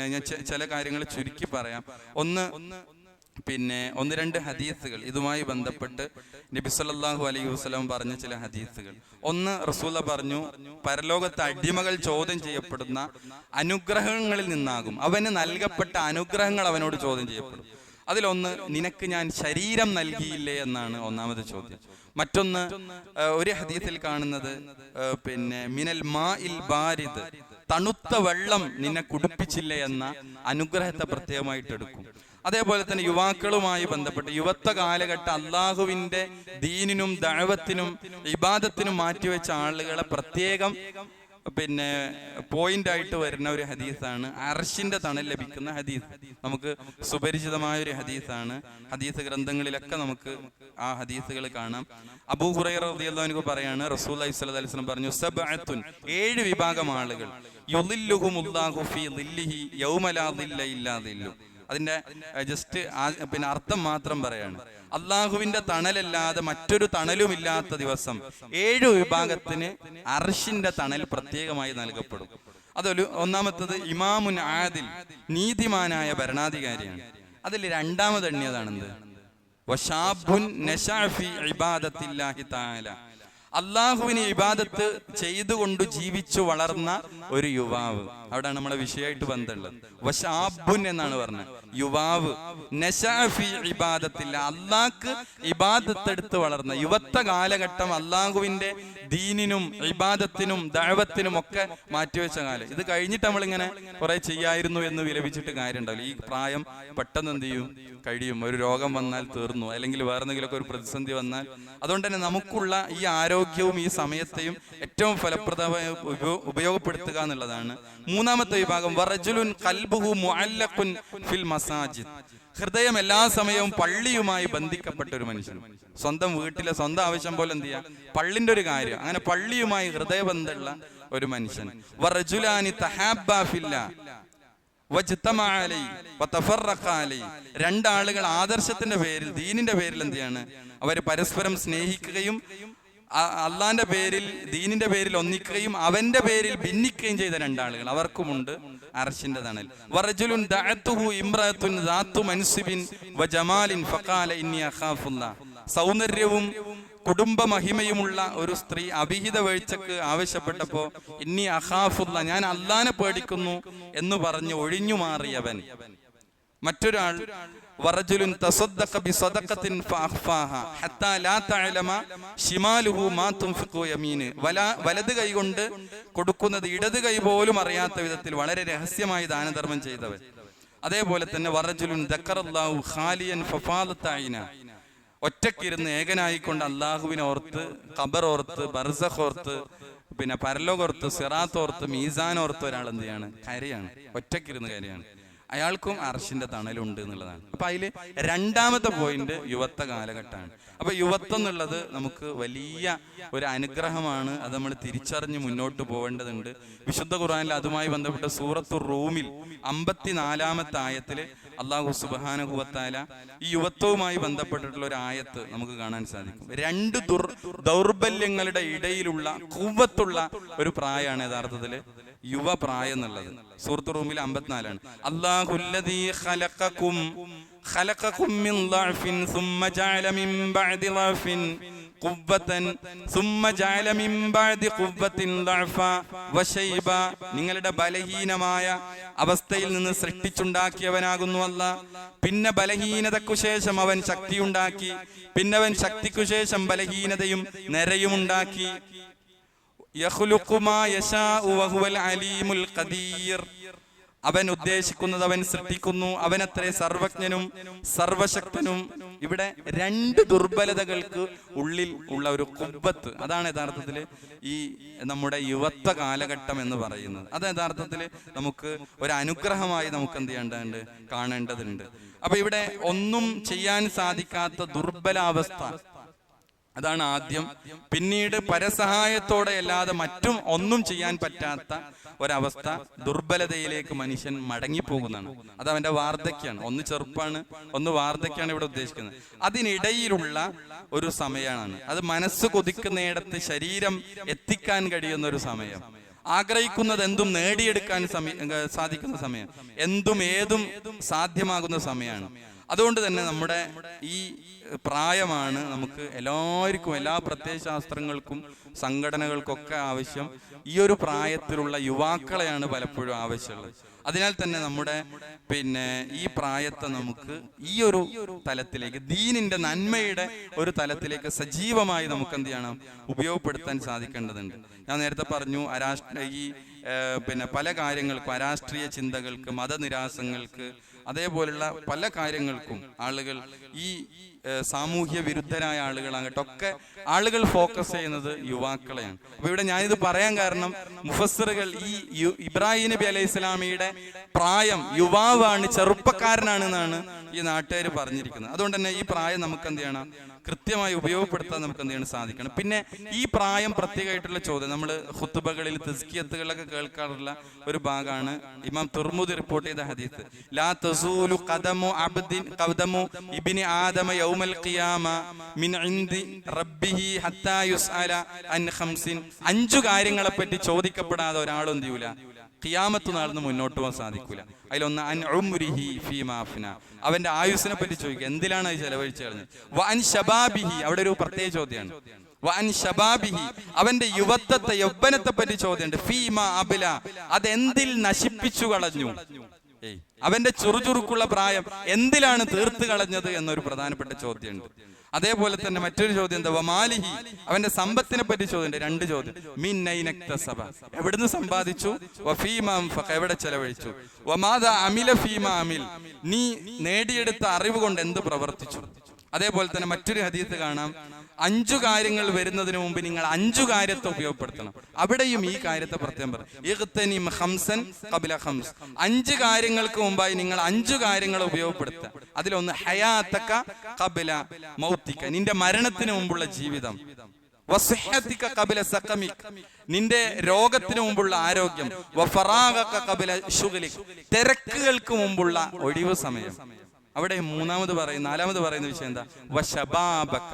ഞാൻ ചില കാര്യങ്ങൾ ചുരുക്കി പറയാം. ഒന്ന് രണ്ട് ഹദീസുകൾ ഇതുമായി ബന്ധപ്പെട്ട് നബി സല്ലല്ലാഹു അലൈഹി വസല്ലം പറഞ്ഞ ചില ഹദീസുകൾ. ഒന്ന്, റസൂല പറഞ്ഞു, പരലോകത്തെ അടിമകൾ ചോദ്യം ചെയ്യപ്പെടുന്ന അനുഗ്രഹങ്ങളിൽ നിന്നാകും, അവന് നൽകപ്പെട്ട അനുഗ്രഹങ്ങൾ അവനോട് ചോദ്യം ചെയ്യപ്പെടും. അതിലൊന്ന്, നിനക്ക് ഞാൻ ശരീരം നൽകിയില്ലേ എന്നാണ് ഒന്നാമത്തെ ചോദ്യം. മറ്റൊന്ന്, ഒരു ഹദീസിൽ കാണുന്നത് മിനൽ മാഇൽ ബാരിദ്, തണുത്ത വെള്ളം നിന്നെ കുടിപ്പിച്ചില്ലേ എന്ന അനുഗ്രഹത്തെ പ്രത്യേകമായിട്ട് എടുക്കും. അതേപോലെ തന്നെ യുവാക്കളുമായി ബന്ധപ്പെട്ട് യുവത്വ കാലഘട്ടം അള്ളാഹുവിന്റെ ദീനിനും ദഅവത്തിനും ഇബാദത്തിനും മാറ്റിവെച്ച ആളുകളെ പ്രത്യേകം പിന്നെ പോയിന്റ് ആയിട്ട് വരുന്ന ഒരു ഹദീസാണ് അർശിന്റെ തണൽ ലഭിക്കുന്ന ഹദീസ്. നമുക്ക് സുപരിചിതമായ ഒരു ഹദീസാണ്. ഹദീസ് ഗ്രന്ഥങ്ങളിലൊക്കെ നമുക്ക് ആ ഹദീസുകൾ കാണാം. അബൂ ഹുറൈറ റളിയല്ലാഹു അൻഹു പറയാണ്, റസൂലുള്ളാഹി സ്വല്ലല്ലാഹു അലൈഹി വസല്ലം പറഞ്ഞു, സബ്അത്തുൻ 7 വിഭാഗം ആളുകൾ യുളില്ലുഹുമുല്ലാഹു ഫീ ളില്ലിഹി യൗമ ലാ ളില്ല ഇല്ലാ ളില്ലു. അതിന്റെ ജസ്റ്റ് പിന്നെ അർത്ഥം മാത്രം പറയാണ്. അള്ളാഹുവിന്റെ തണലല്ലാതെ മറ്റൊരു തണലുമില്ലാത്ത ദിവസം 7 വിഭാഗത്തിന് അർശിന്റെ തണൽ പ്രത്യേകമായി നൽകപ്പെടും. അതൊരു ഒന്നാമത്തത് ഇമാമുൻ ആദിൽ, നീതിമാനായ ഭരണാധികാരിയാണ്. അതിൽ രണ്ടാമത് എണ്ണിയതാണെന്ത്? വശാബുൻ നശഅ ഫീ ഇബാദത്തില്ലാഹി തആല, അള്ളാഹുവിന് ഇബാദത്ത് ചെയ്തുകൊണ്ട് ജീവിച്ചു വളർന്ന ഒരു യുവാവ്. അവിടെയാണ് നമ്മളെ വിഷയമായിട്ട് ബന്ധമുള്ളത്. വശാബുൻ എന്നാണ് പറഞ്ഞത്, യുവാവ്. നശഅ ഫീ ഇബാദത്തില്ല, അള്ളാഹ്ക്ക് ഇബാദത്ത് എടുത്ത് വളർന്ന യുവത്വ കാലഘട്ടം, അള്ളാഹുവിന്റെ ദീനിനും ഇബാദത്തിനും ദഅവത്തിനും ഒക്കെ മാറ്റിവെച്ച കാലം. ഇത് കഴിഞ്ഞിട്ട് നമ്മളിങ്ങനെ കുറെ ചെയ്യായിരുന്നു എന്ന് വിലപിച്ചിട്ട് കാര്യം ഉണ്ടാവില്ല. ഈ പ്രായം പെട്ടെന്ന് എന്ത് ചെയ്യും, കഴിയും. ഒരു രോഗം വന്നാൽ തീർന്നു, അല്ലെങ്കിൽ വേറെ എന്തെങ്കിലുമൊക്കെ ഒരു പ്രതിസന്ധി വന്നാൽ. അതുകൊണ്ട് തന്നെ നമുക്കുള്ള ഈ ആരോഗ്യവും ഈ സമയത്തെയും ഏറ്റവും ഫലപ്രദമായി ഉപയോഗപ്പെടുത്തുക എന്നുള്ളതാണ്. മൂന്നാമത്തെ വിഭാഗം വറജുലുൻ ഖൽബുഹു മുഅല്ലഖുൻ ഫിൽ മസാജിദ്, ഹൃദയം എല്ലാ സമയവും പള്ളിയുമായി ബന്ധിക്കപ്പെട്ട ഒരു മനുഷ്യൻ. സ്വന്തം വീട്ടിലെ സ്വന്തം ആവശ്യം പോലെ എന്ത് ചെയ്യാം, പള്ളിന്റെ ഒരു കാര്യം, അങ്ങനെ പള്ളിയുമായി ഹൃദയബന്ധമുള്ള ഒരു മനുഷ്യൻ. വറജുലാനി തഹാബ്ബാ ഫില്ലാ വജ്തമഅ അലൈഹി വതഫറഖ അലൈഹി, രണ്ടാളുകൾ ആദർശത്തിന്റെ പേരിൽ, ദീനിന്റെ പേരിൽ എന്ത് ചെയ്യാണ്, അവർ പരസ്പരം സ്നേഹിക്കുകയും അള്ളാന്റെ പേരിൽ, ദീനിന്റെ പേരിൽ ഒന്നിക്കുകയും അവന്റെ പേരിൽ ഭിന്നിക്കുകയും ചെയ്ത രണ്ടാളുകൾ, അവർക്കുമുണ്ട് അർശിന്റെ തണൽ. വറജുലുൻ ദഅതുഹു ഇംറഅത്തുൻ ദാതു മൻസിബിൻ വജമാലിൻ ഫഖാല ഇന്നി അഖാഫുല്ലാഹ്, സൗന്ദര്യവും കുടുംബ മഹിമയുമുള്ള ഒരു സ്ത്രീ അഭിഹിത വീഴ്ചക്ക് ആവശ്യപ്പെട്ടപ്പോ ഇന്നി അഖാഫുല്ലാ, ഞാൻ അള്ളാനെ പേടിക്കുന്നു എന്ന് പറഞ്ഞ് ഒഴിഞ്ഞു മാറിയവൻ. മറ്റൊരാൾ വറജുലുൻ തസദ്ദഖ ബിസദഖത്തിൻ ഫഅഖ്ഫാഹ ഹത്താ ലാ തഅലമ ശിമാലുഹു മാ തുൻഫിഖു യമീന്, വലത് കൈ കൊണ്ട് കൊടുക്കുന്നത് ഇടത് കൈ പോലും അറിയാത്ത വിധത്തിൽ വളരെ രഹസ്യമായി ദാനധർമ്മം ചെയ്തവൻ. അതേപോലെ തന്നെ വറജുലുൻ ദക്കറല്ലാഹു ഖാലിയൻ ഫഫാദത ഐന, ഒറ്റക്കിരുന്ന് ഏകനായിക്കൊണ്ട് അള്ളാഹുവിനെ ഓർത്ത്, ഖബർ ഓർത്ത്, ബർസഖ് ഓർത്ത്, പിന്നെ പരലോകോർത്ത്, സിറാത്ത് ഓർത്ത്, മീസാൻ ഓർത്ത് ഒരാൾ എന്ത് ചെയ്യാണ്, കരയാണ്, ഒറ്റക്കിരുന്ന് കരയാണ്. അയാൾക്കും അർശിന്റെ തണലുണ്ട് എന്നുള്ളതാണ്. അപ്പൊ അതില് രണ്ടാമത്തെ പോയിന്റ് യുവത്വ കാലഘട്ടമാണ്. അപ്പൊ യുവത്വം എന്നുള്ളത് നമുക്ക് വലിയ ഒരു അനുഗ്രഹമാണ്. അത് നമ്മൾ തിരിച്ചറിഞ്ഞ് മുന്നോട്ട് പോകേണ്ടതുണ്ട്. വിശുദ്ധ ഖുർആനിൽ അതുമായി ബന്ധപ്പെട്ട സൂറത്തുർ റൂമിൽ 54-ാമത്തെ ആയത്തില് അല്ലാഹു സുബ്ഹാനഹു വ തആല ഈ യുവത്വവുമായി ബന്ധപ്പെട്ടിട്ടുള്ള ഒരു ആയത്ത് നമുക്ക് കാണാൻ സാധിക്കും. 2 ദൗർബല്യങ്ങളുടെ ഇടയിലുള്ള ഖുവ്വത്തുള്ള ഒരു പ്രായമാണ് യഥാർത്ഥത്തില് യുവപ്രായം എന്നുള്ളത്. സൂറത്തുർ റൂമിൽ 54-ആണ്. അല്ലാഹുല്ലദീ ഖലഖകും മിൻ ളഅഫിൻ സുമ്മ ജഅല മിൻ ബഅദി ളഅഫിൻ ഖുവ്വതൻ സുമ്മ ജഅല മിൻ ബഅദി ഖുവ്വത്തിൻ ളഅഫ വശൈബ, നിങ്ങളുടെ ബലഹീനമായ അവസ്ഥയിൽ നിന്ന് സൃഷ്ടിച്ചുണ്ടാക്കിയവനാകുന്നു അല്ലാഹ്. പിന്നെ ബലഹീനതയ്ക്കു ശേഷം അവൻ ശക്തിയുണ്ടാക്കി, പിന്നെ അവൻ ശക്തിക്കു ശേഷം ബലഹീനതയും നരയും ഉണ്ടാക്കി. യഖ്ലുഖു മാ യശാഉ വഹുവൽ അലീമുൽ ഖദീർ, അവൻ ഉദ്ദേശിക്കുന്നത് അവൻ സൃഷ്ടിക്കുന്നു, അവനത്രേ സർവജ്ഞനും സർവശക്തനും. ഇവിടെ 2 ദുർബലതകൾക്ക് ഉള്ളിൽ ഉള്ള ഒരു ഖുവ്വത്ത്, അതാണ് യഥാർത്ഥത്തിൽ ഈ നമ്മുടെ യുവത്വ കാലഘട്ടം എന്ന് പറയുന്നത്. അത് യഥാർത്ഥത്തിൽ നമുക്ക് ഒരു അനുഗ്രഹമായി നമുക്ക് എന്ത് ചെയ്യേണ്ടതുണ്ട്, കാണേണ്ടതുണ്ട്. അപ്പൊ ഇവിടെ ഒന്നും ചെയ്യാൻ സാധിക്കാത്ത ദുർബലാവസ്ഥ, അതാണ് ആദ്യം. പിന്നീട് പരസഹായത്തോടെ അല്ലാതെ മറ്റും ഒന്നും ചെയ്യാൻ പറ്റാത്ത ഒരവസ്ഥ, ദുർബലതയിലേക്ക് മനുഷ്യൻ മടങ്ങിപ്പോകുന്നതാണ്. അത് അവന്റെ വാർദ്ധക്യമാണ്. ഒന്ന് ചെറുപ്പാണ്, ഒന്ന് വാർദ്ധക്യമാണ് ഇവിടെ ഉദ്ദേശിക്കുന്നത്. അതിനിടയിലുള്ള ഒരു സമയമാണ്. അത് മനസ്സ് കൊതിക്കുന്നിടത്ത് ശരീരം എത്തിക്കാൻ കഴിയുന്ന ഒരു സമയം, ആഗ്രഹിക്കുന്നത് എന്തും നേടിയെടുക്കാൻ സാധിക്കുന്ന സമയം, എന്തും ഏതും സാധ്യമാകുന്ന സമയമാണ്. അതുകൊണ്ട് തന്നെ നമ്മുടെ ഈ പ്രായമാണ് നമുക്ക് എല്ലാവർക്കും, എല്ലാ പ്രത്യയശാസ്ത്രങ്ങൾക്കും സംഘടനകൾക്കൊക്കെ ആവശ്യം ഈ ഒരു പ്രായത്തിലുള്ള യുവാക്കളെയാണ് പലപ്പോഴും ആവശ്യമുള്ളത്. അതിനാൽ തന്നെ നമ്മുടെ ഈ പ്രായത്തെ നമുക്ക് ഈ ഒരു തലത്തിലേക്ക്, ദീനിന്റെ നന്മയുടെ ഒരു തലത്തിലേക്ക് സജീവമായി നമുക്ക് എന്ത് ചെയ്യണം, ഉപയോഗപ്പെടുത്താൻ സാധിക്കേണ്ടതുണ്ട്. ഞാൻ നേരത്തെ പറഞ്ഞു, പല കാര്യങ്ങൾക്കും, അരാഷ്ട്രീയ ചിന്തകൾക്ക്, മതനിരാസങ്ങൾക്ക്, അതേപോലുള്ള പല കാര്യങ്ങൾക്കും ആളുകൾ ഈ സാമൂഹ്യ വിരുദ്ധരായ ആളുകളാകട്ടെ ഒക്കെ ആളുകൾ ഫോക്കസ് ചെയ്യുന്നത് യുവാക്കളെയാണ്. അപ്പൊ ഇവിടെ ഞാനിത് പറയാൻ കാരണം മുഫസ്സിറുകൾ ഈ ഇബ്രാഹിം നബി അലൈഹി സ്വലാമിയുടെ പ്രായം യുവാവാണ്, ചെറുപ്പക്കാരനാണ് എന്നാണ് ഈ നാട്ടുകാർ പറഞ്ഞിരിക്കുന്നത്. അതുകൊണ്ട് തന്നെ ഈ പ്രായം നമുക്ക് എന്ത് ചെയ്യണം, കൃത്യമായി ഉപയോഗപ്പെടുത്താൻ നമുക്ക് എന്ത് ചെയ്യണം സാധിക്കണം. പിന്നെ ഈ പ്രായം പ്രത്യേകമായിട്ടുള്ള ചോദ്യം നമ്മൾ ഖുത്ബകളിൽ തസ്കിയത്തുകളിലൊക്കെ കേൾക്കാറുള്ള ഒരു ഭാഗമാണ്. ഇമാം തുർമുദി റിപ്പോർട്ട് ചെയ്ത ഹദീസ്, ലാ തസൂലു ഖദമു അബ്ദിൻ ഖദമു ഇബ്നി ആദമ യൗമൽ ഖിയാമ മിൻ ഇൻദി റബ്ബിഹി ഹത്താ യുസ്അല അൻ ഖംസിൻ. 5 കാര്യങ്ങളെ പറ്റി ചോദിക്കപ്പെടാതെ ഒരാളും എന്ത് ചെയ്യൂല, ഖിയാമത്ത് നാളിന് മുന്നോട്ട് പോകാൻ സാധിക്കൂല. അതിലൊന്ന് അൻ ഉംരിഹി ഫീമാ അഫ്ന, അവന്റെ ആയുസ്സിനെ പറ്റി ചോദിക്കുക, എന്തിലാണ് അത് ചെലവഴിച്ചു കളഞ്ഞത്. വ അൻ ശബാബിഹി, അവിടെ ഒരു പ്രത്യേക ചോദ്യമാണ്. വ അൻ ശബാബിഹി, അവന്റെ യുവത്വത്തെ യൗവനത്തെ പറ്റി ചോദ്യമുണ്ട്. ഫീമാ അബ്ല, അതെന്തിൽ നശിപ്പിച്ചു കളഞ്ഞു. അവന്റെ ചുറുചുറുക്കുള്ള പ്രായം എന്തിലാണ് തീർത്ത് കളഞ്ഞത് എന്നൊരു പ്രധാനപ്പെട്ട ചോദ്യമുണ്ട്. അതേപോലെ തന്നെ മറ്റൊരു ചോദ്യം എന്താ, വമാലിഹി, അവന്റെ സമ്പത്തിനെ പറ്റി ചോദ്യമുണ്ട്. 2 ചോദ്യം. മിൻ നൈനക്തസബ, എവിടുന്ന് സമ്പാദിച്ചു. വഫീമാ അൻഫഖ, എവിടെ ചെലവഴിച്ചു. വമാദാ അമില ഫീമാ അമിൽ, നീ നേടിയെടുത്ത അറിവ് കൊണ്ട് എന്ത് പ്രവർത്തിച്ചു. അതേപോലെ തന്നെ മറ്റൊരു ഹദീസ് കാണാം, 5 കാര്യങ്ങൾ വരുന്നതിന് മുമ്പ് നിങ്ങൾ 5 കാര്യത്തെ ഉപയോഗപ്പെടുത്തണം. അവിടെയും ഈ കാര്യത്തെ പ്രത്യേകം പറയും, ഇഗ്തനിം ഖംസൻ ഖബ്ല ഖംസ്, 5 കാര്യങ്ങൾക്ക് മുമ്പായി നിങ്ങൾ 5 കാര്യങ്ങൾ ഉപയോഗപ്പെടുത്തുക. അതിലൊന്ന് ഹയാതക ഖബ്ല മൗതിക, നിന്റെ മരണത്തിന് മുമ്പുള്ള ജീവിതം. വസ്ഹതിക ഖബ്ല സഖമിക്, നിന്റെ രോഗത്തിന് മുമ്പുള്ള ആരോഗ്യം. വഫറാഗക ഖബ്ല ശുഗ്ലിക്, തിരക്കുകൾക്ക് മുമ്പുള്ള ഒഴിവ് സമയം. അവിടെ 4ാമത് പറയുന്ന വിഷയം എന്താ, വശബാബക,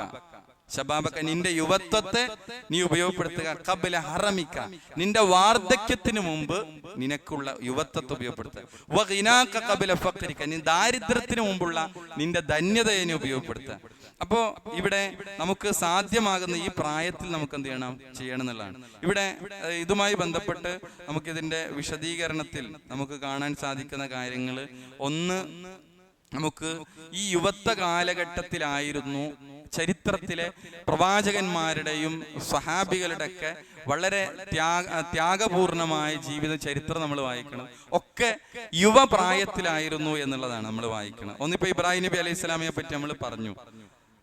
ശബാബക, നിന്റെ യുവത്വത്തെ നീ ഉപയോഗപ്പെടുത്തുക. ഖബ്ല ഹറമിക, നിന്റെ വാർദ്ധക്യത്തിന് മുമ്പ് നിനക്കുള്ള യുവത്വത്തെ ഉപയോഗപ്പെടുത്തുക. വഗിനാക ഖബ്ല ഫഖ്രിക, നീ ദാരിദ്ര്യത്തിന് മുമ്പുള്ള നിന്റെ ധന്യതയെ നീ ഉപയോഗപ്പെടുത്തുക. അപ്പോ ഇവിടെ നമുക്ക് സാധ്യമാകുന്ന ഈ പ്രായത്തിൽ നമുക്ക് എന്ത് ചെയ്യണം എന്നുള്ളതാണ്. ഇവിടെ ഇതുമായി ബന്ധപ്പെട്ട് നമുക്കിതിന്റെ വിശദീകരണത്തിൽ നമുക്ക് കാണാൻ സാധിക്കുന്ന കാര്യങ്ങൾ, ഒന്ന്, നമുക്ക് ഈ യുവത്വ കാലഘട്ടത്തിലായിരുന്നു ചരിത്രത്തിലെ പ്രവാചകന്മാരുടെയും സ്വഹാബികളുടെ ഒക്കെ വളരെ ത്യാഗപൂർണമായ ജീവിത ചരിത്രം നമ്മൾ വായിക്കണം. ഒക്കെ യുവപ്രായത്തിലായിരുന്നു എന്നുള്ളതാണ് നമ്മൾ വായിക്കണം. ഒന്നിപ്പോ ഇബ്രാഹിം നബി അലൈഹി സ്വലാമിയെ പറ്റി നമ്മൾ പറഞ്ഞു,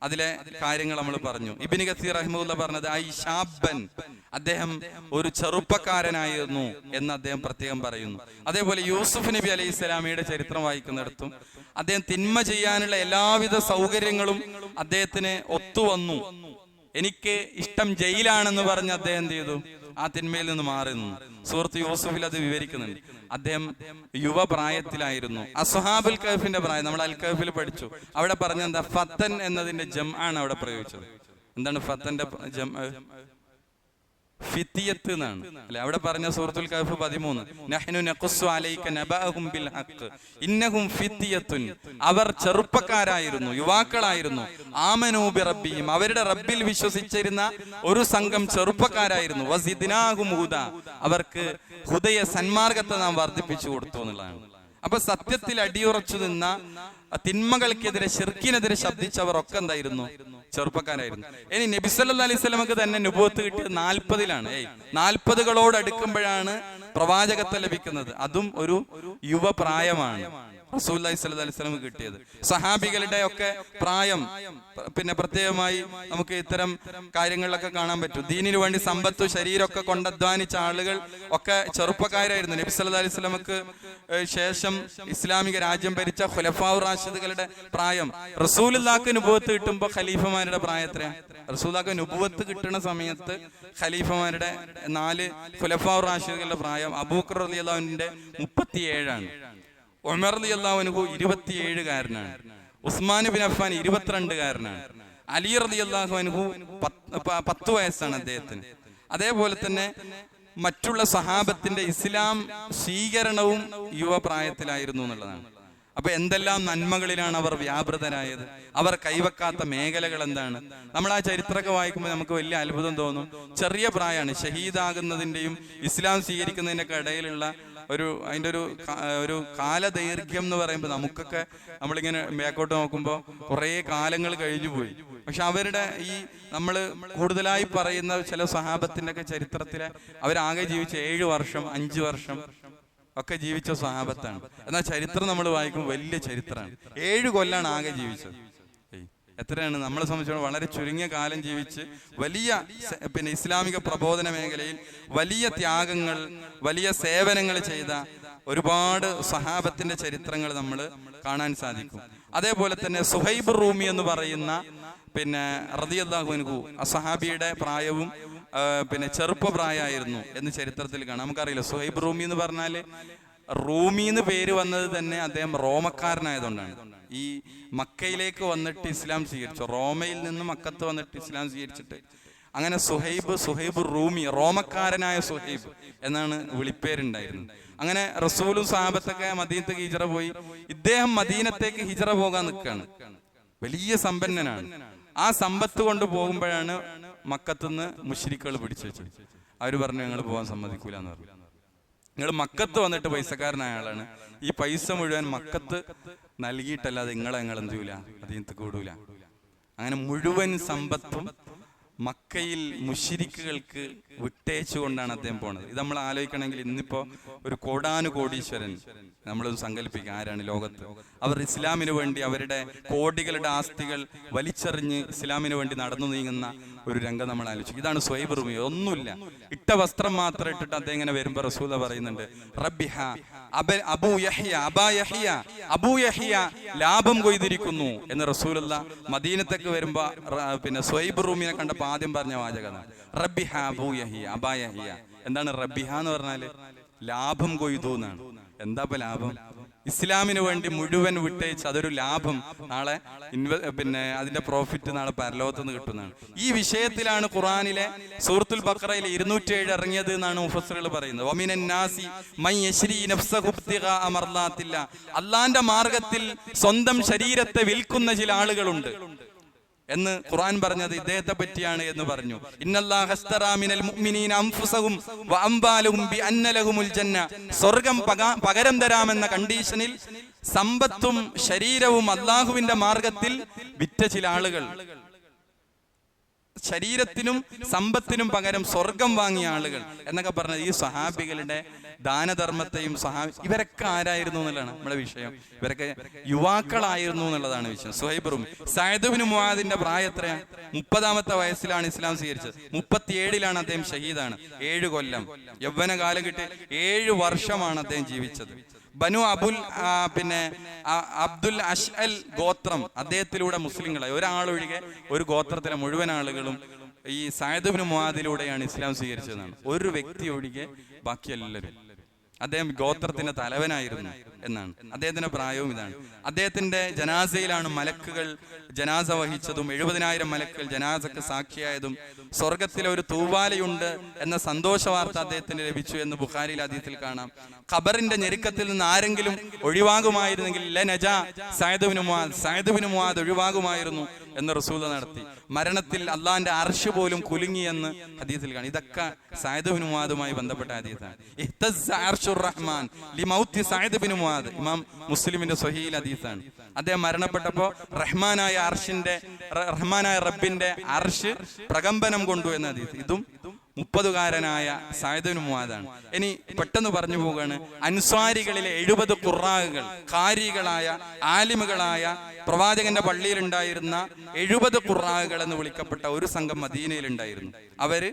അതിലെ കാര്യങ്ങൾ നമ്മൾ പറഞ്ഞു. ഇബ്നു കസീർ റഹിമഹുല്ല പറഞ്ഞത് ഐ ഷാബൻ, അദ്ദേഹം ഒരു ചെറുപ്പക്കാരനായിരുന്നു എന്ന് അദ്ദേഹം പ്രത്യേകം പറയുന്നു. അതേപോലെ യൂസുഫ് നബി അലൈഹി സ്വലാമിയുടെ ചരിത്രം വായിക്കുന്നിടത്തും അദ്ദേഹം തിന്മ ചെയ്യാനുള്ള എല്ലാവിധ സൗകര്യങ്ങളും അദ്ദേഹത്തിന് ഒത്തുവന്നു. എനിക്ക് ഇഷ്ടം ജയിലാണെന്ന് പറഞ്ഞ് അദ്ദേഹം എന്ത് ചെയ്തു, ആ തിന്മയിൽ നിന്ന് മാറി നിന്നു. സൂറത്ത് യൂസുഫിൽ അത് വിവരിക്കുന്നുണ്ട്. അദ്ദേഹം യുവപ്രായത്തിലായിരുന്നു. അസ്ഹാബുൽ കഹ്ഫിന്റെ പ്രായം നമ്മൾ അൽ കഹ്ഫിൽ പഠിച്ചു. അവിടെ പറഞ്ഞെന്താ, ഫത്തൻ എന്നതിന്റെ ജം ആണ് അവിടെ പ്രയോഗിച്ചത്. എന്താണ് ഫത്തന്റെ ജം? ഫിത്തിയത്ത് എന്നാണ് അല്ലെ. അവിടെ പറഞ്ഞ സൂറത്തുൽ കഹ്ഫ് 13, നഹ്നു നഖുസ്സു അലൈക നബഅഹും ബിൽ ഹഖ് ഇന്നഹും ഫിത്തിയത്തുൻ, അവർ ചെറുപ്പക്കാരായിരുന്നു, യുവാക്കളായിരുന്നു. ആമനൂ ബി റബ്ബിഹിം, അവരുടെ റബ്ബിൽ വിശ്വസിച്ചിരുന്ന ഒരു സംഘം ചെറുപ്പക്കാരായിരുന്നു. വസിദ്നാഹും ഹുദാ, അവർക്ക് ഹുദയ സന്മാർഗത്തെ നാം വർദ്ധിപ്പിച്ചു കൊടുത്തു എന്നുള്ളതാണ്. അപ്പൊ സത്യത്തിൽ അടിയുറച്ചു നിന്ന, തിന്മകൾക്കെതിരെ ശിർക്കിനെതിരെ ശബ്ദിച്ചവർ ഒക്കെ എന്തായിരുന്നു, ചെറുപ്പക്കാരായിരുന്നു. ഇനി നബി സല്ലല്ലാഹു അലൈഹി വസല്ലമക്ക് തന്നെ നുബുവത്ത് കിട്ടിയത് 40-ലാണ്. 40കളോട് അടുക്കുമ്പോഴാണ് പ്രവാചകത്വം ലഭിക്കുന്നത്. അതും ഒരു യുവപ്രായമാണ് റസൂലുള്ളാഹി സ്വല്ലല്ലാഹു അലൈഹി വസല്ലം കിട്ടിയത്. സഹാബികളുടെ ഒക്കെ പ്രായം പിന്നെ പ്രത്യേകമായി നമുക്ക് ഇത്തരം കാര്യങ്ങളിലൊക്കെ കാണാൻ പറ്റും. ദീനിനു വേണ്ടി സമ്പത്തും ശരീരമൊക്കെ കൊണ്ടധ്വാനിച്ച ആളുകൾ ഒക്കെ ചെറുപ്പക്കാരായിരുന്നു. നബി സല്ലല്ലാഹു അലൈഹി വസല്ലമക്ക് ശേഷം ഇസ്ലാമിക രാജ്യം ഭരിച്ച ഖുലഫാഉർ റാഷിദുകളുടെ പ്രായം, റസൂലുള്ളാഹിക്ക് നുബുവത്ത് കിട്ടുമ്പോൾ ഖലീഫമാരുടെ പ്രായം എത്രയാണ്? റസൂലുള്ളാഹിക്ക് നുബുവത്ത് കിട്ടുന്ന സമയത്ത് ഖലീഫമാരുടെ 4 ഖുലഫാഉർ റാഷിദുകളുടെ പ്രായം അബൂബക്കർ റളിയല്ലാഹു അൻഹുവിന്റെ 37-ആണ്. ഉമർ റളിയല്ലാഹു അൻഹു 27-കാരനാണ്. ഉസ്മാൻ ബിൻ അഫ്ഫാൻ 22-കാരനാണ്. അലി റളിയല്ലാഹു അൻഹു 10 വയസ്സാണ് അദ്ദേഹത്തിന്. അതേപോലെ തന്നെ മറ്റുള്ള സഹാബത്തിന്റെ ഇസ്ലാം സ്വീകരണവും യുവപ്രായത്തിലായിരുന്നു എന്നുള്ളതാണ്. അപ്പൊ എന്തെല്ലാം നന്മകളിലാണ് അവർ വ്യാപൃതരായത്, അവർ കൈവക്കാത്ത മേഖലകൾ എന്താണ്? നമ്മൾ ആ ചരിത്രമൊക്കെ വായിക്കുമ്പോൾ നമുക്ക് വലിയ അത്ഭുതം തോന്നും. ചെറിയ പ്രായമാണ്. ഷഹീദാകുന്നതിന്റെയും ഇസ്ലാം സ്വീകരിക്കുന്നതിന്റെ ഒക്കെ ഇടയിലുള്ള അതിൻ്റെ ഒരു കാലദൈർഘ്യം എന്ന് പറയുമ്പോൾ നമുക്കൊക്കെ നമ്മളിങ്ങനെ ബാക്കോട്ട് നോക്കുമ്പോൾ കുറേ കാലങ്ങൾ കഴിഞ്ഞു പോയി. പക്ഷെ അവരുടെ ഈ നമ്മൾ കൂടുതലായി പറയുന്ന ചില സഹാബത്തിന്റെ ഒക്കെ ചരിത്രത്തിലെ അവരാകെ ജീവിച്ച 7 വർഷം 5 വർഷം ഒക്കെ ജീവിച്ച സഹാബത്താണ്. എന്നാൽ ചരിത്രം നമ്മൾ വായിക്കുമ്പോൾ വലിയ ചരിത്രമാണ്. 7 കൊല്ലാണ് ആകെ ജീവിച്ചത്. എത്രയാണ് നമ്മളെ സംബന്ധിച്ചിടത്തോളം വളരെ ചുരുങ്ങിയ കാലം ജീവിച്ച് വലിയ ഇസ്ലാമിക പ്രബോധന മേഖലയിൽ വലിയ ത്യാഗങ്ങൾ, വലിയ സേവനങ്ങൾ ചെയ്ത ഒരുപാട് സഹാബത്തിന്റെ ചരിത്രങ്ങൾ നമ്മൾ കാണാൻ സാധിക്കും. അതേപോലെ തന്നെ സുഹൈബ് റൂമി എന്ന് പറയുന്ന റളിയല്ലാഹു അൻഹു, സഹാബിയുടെ പ്രായവും ചെറുപ്പപ്രായമായിരുന്നു എന്ന് ചരിത്രത്തിൽ കാണാം. നമുക്കറിയില്ല, സുഹൈബ് റൂമി എന്ന് പറഞ്ഞാല് റൂമി എന്ന് പേര് വന്നത് തന്നെ അദ്ദേഹം റോമക്കാരനായതുകൊണ്ടാണ്. ഈ മക്കയിലേക്ക് വന്നിട്ട് ഇസ്ലാം സ്വീകരിച്ചു, റോമയിൽ നിന്ന് മക്കത്ത് വന്നിട്ട് ഇസ്ലാം സ്വീകരിച്ചിട്ട് അങ്ങനെ സുഹൈബ് റൂമി, റോമക്കാരനായ സുഹൈബ് എന്നാണ് വിളിപ്പേരുണ്ടായിരുന്നത്. അങ്ങനെ റസൂലും സഹാബത്തൊക്കെ മദീനത്തേക്ക് ഹിജ്റ പോയി. ഇദ്ദേഹം മദീനത്തേക്ക് ഹിജ്റ പോകാൻ നിൽക്കുകയാണ്. വലിയ സമ്പന്നനാണ്. ആ സമ്പത്ത് കൊണ്ട് പോകുമ്പോഴാണ് മക്കത്തുനിന്ന് മുശ്രിക്കുകൾ പിടിച്ചു വെച്ചത്. അവര് പറഞ്ഞു, ഞങ്ങൾ പോകാൻ സമ്മതിക്കൂല എന്ന് പറഞ്ഞു. നിങ്ങൾ മക്കത്ത് വന്നിട്ട് പൈസക്കാരനായ ആളാണ്, ഈ പൈസ മുഴുവൻ മക്കത്ത് നൽകിയിട്ടല്ലാതെ ഞങ്ങൾ എന്ത് ചെയ്യൂല, മദീനത്തേക്ക് വിടൂല. അങ്ങനെ മുഴുവൻ സമ്പത്തും മക്കയിൽ മുശ്രിക്കുകൾക്ക് വിട്ടേച്ചുകൊണ്ടാണ് അദ്ദേഹം പോണത്. ഇത് നമ്മൾ ആലോചിക്കണമെങ്കിൽ ഇന്നിപ്പോ ഒരു കോടാനുകോടീശ്വരൻ നമ്മളൊന്ന് സങ്കല്പിക്കുക, ആരാണ് ലോകത്ത്? അവർ ഇസ്ലാമിന് വേണ്ടി അവരുടെ കോടികളുടെ ആസ്തികൾ വലിച്ചെറിഞ്ഞ് ഇസ്ലാമിന് വേണ്ടി നടന്നു നീങ്ങുന്ന ഒരു രംഗം നമ്മൾ ആലോചിക്കും. ഇതാണ് സുഹൈബ് റൂമി. ഒന്നുമില്ല, ഇട്ട വസ്ത്രം മാത്രം ഇട്ടിട്ട് അദ്ദേഹം ഇങ്ങനെ വരുമ്പോ റസൂല പറയുന്നുണ്ട്, റബ്ബിഹ അബൂ യഹ്യ ലാഭം കൊയ്തിരിക്കുന്നു എന്ന് റസൂലുള്ള മദീനത്തേക്ക് വരുമ്പോ സുഹൈബ് റൂമിനെ കണ്ടപ്പോ ആദ്യം പറഞ്ഞ വാചകം റബ്ബിഹ അബാ യഹ്യ. എന്താണ് റബ്ബിഹ എന്ന് പറഞ്ഞാല്? ലാഭം കൊയ്തു എന്നാണ്. എന്താ ലാഭം? ഇസ്ലാമിന് വേണ്ടി മുഴുവൻ വിട്ടേച്ച് അതൊരു ലാഭം, നാളെ അതിന്റെ പ്രോഫിറ്റ് നാളെ പരലോകത്ത് നിന്ന് കിട്ടുന്നതാണ്. ഈ വിഷയത്തിലാണ് ഖുർആനിലെ സൂറത്തുൽ ബഖറയിൽ 207 ഇറങ്ങിയത് എന്നാണ് മുഫസ്സിറുകൾ പറയുന്നത്. വമിനൻ നാസി മൻ യശ്രി നഫ്സഹു ഇബ്തിഗാഅ മർളാത്തില്ലാ. അല്ലാഹുവിന്റെ മാർഗത്തിൽ സ്വന്തം ശരീരത്തെ വിൽക്കുന്ന ചില ആളുകളുണ്ട് എന്ന് ഖുർആൻ പറഞ്ഞത് ഇദ്ദേഹത്തെ പറ്റിയാണ് എന്ന് പറഞ്ഞു. ഇന്നല്ലാഹ അസ്തറാ മിനൽ മുഅ്മിനീന അൻഫുസഹും വഅംവാലഹും ബിഅന്ന ലഹുമുൽ ജന്ന. സ്വർഗ്ഗം പകരം തരാമെന്ന കണ്ടീഷനിൽ സമ്പത്തും ശരീരവും അല്ലാഹുവിന്റെ മാർഗത്തിൽ വിറ്റ ചില ആളുകൾ, ശരീരത്തിനും സമ്പത്തിനും പകരം സ്വർഗം വാങ്ങിയ ആളുകൾ എന്നൊക്കെ പറഞ്ഞത് ഈ സഹാബികളുടെ ദാനധർമ്മത്തെയും ഇവരൊക്കെ ആരായിരുന്നു എന്നുള്ളതാണ് നമ്മുടെ വിഷയം. ഇവരൊക്കെ യുവാക്കളായിരുന്നു എന്നുള്ളതാണ് വിഷയം. സുഹൈബ് റൂമി, സഅദ് ഇബ്നു മുആദിന്റെ പ്രായം എത്രയാ? 30-ാമത്തെ വയസ്സിലാണ് ഇസ്ലാം സ്വീകരിച്ചത്. 37-ലാണ് അദ്ദേഹം ഷഹീദാണ്. 7 കൊല്ലം യൗവന കാലം കിട്ടി 7 വർഷമാണ് അദ്ദേഹം ജീവിച്ചത്. ബനു അബ്ദുൽ അഷ്അൽ ഗോത്രം അദ്ദേഹത്തിലൂടെ മുസ്ലിങ്ങളായി. ഒരാളൊഴികെ ഒരു ഗോത്രത്തിലെ മുഴുവൻ ആളുകളും ഈ സഅദ് ഇബ്നു മുആദിലൂടെയാണ് ഇസ്ലാം സ്വീകരിച്ചതെന്നാണ്. ഒരു വ്യക്തി ഒഴികെ ബാക്കി എല്ലാവരും. അദ്ദേഹം ഗോത്രത്തിന്റെ തലവനായിരുന്നു എന്നാണ്. അദ്ദേഹത്തിന്റെ പ്രായവും ഇതാണ്. അദ്ദേഹത്തിന്റെ ജനാസയിലാണ് മലക്കുകൾ ജനാസ വഹിച്ചതും 70,000 മലക്കുകൾ ജനാസക്ക് സാക്ഷിയായതും സ്വർഗത്തിലെ ഒരു തൂവാലയുണ്ട് എന്ന സന്തോഷ വാർത്ത അദ്ദേഹത്തിന് ലഭിച്ചു എന്ന് ബുഖാരിയിൽ ഹദീസിൽ കാണാം. ഖബറിന്റെ ഞെരുക്കത്തിൽ നിന്ന് ആരെങ്കിലും ഒഴിവാകുമായിരുന്നെങ്കിൽ സഅദ് ഇബ്നു മുആദ് ഒഴിവാകുമായിരുന്നു എന്ന് റസൂൽ നടത്തി. മരണത്തിൽ അള്ളാന്റെ അർശ് പോലും കുലുങ്ങിയെന്ന് ഹദീസിൽ കാണാം. ഇതൊക്കെ സഅദ് ഇബ്നു മുആദുമായി ബന്ധപ്പെട്ട ഹദീസാണ്. ഇഹ്തസ്സ അർശുർ റഹ്മാൻ ലിമൗതി സഅദ് ഇബ്നു മുആദ്. ഇമാം മുസ്ലിമിന്റെ സ്വഹീഹ് ഹദീസാണ്. അദ്ദേഹം മരണപ്പെട്ടപ്പോൾ റഹ്മാനായ റബ്ബിന്റെ അർശ് പ്രകമ്പനം കൊണ്ടു എന്ന ഹദീസ്. ഇതും 30-കാരനായ സഅദ് ഇബ്നു മുആദാണ്. ഇനി പെട്ടെന്ന് പറഞ്ഞു പോവുകയാണ്. അൻസ്വാരികളിലെ 70 ഖുറാകൾ, ഖാരികളായ ആലിമുകളായ പ്രവാചകന്റെ പള്ളിയിൽ ഉണ്ടായിരുന്ന 70 ഖുറാകൾ എന്ന് വിളിക്കപ്പെട്ട ഒരു സംഘം മദീനയിൽ ഉണ്ടായിരുന്നു. അവര്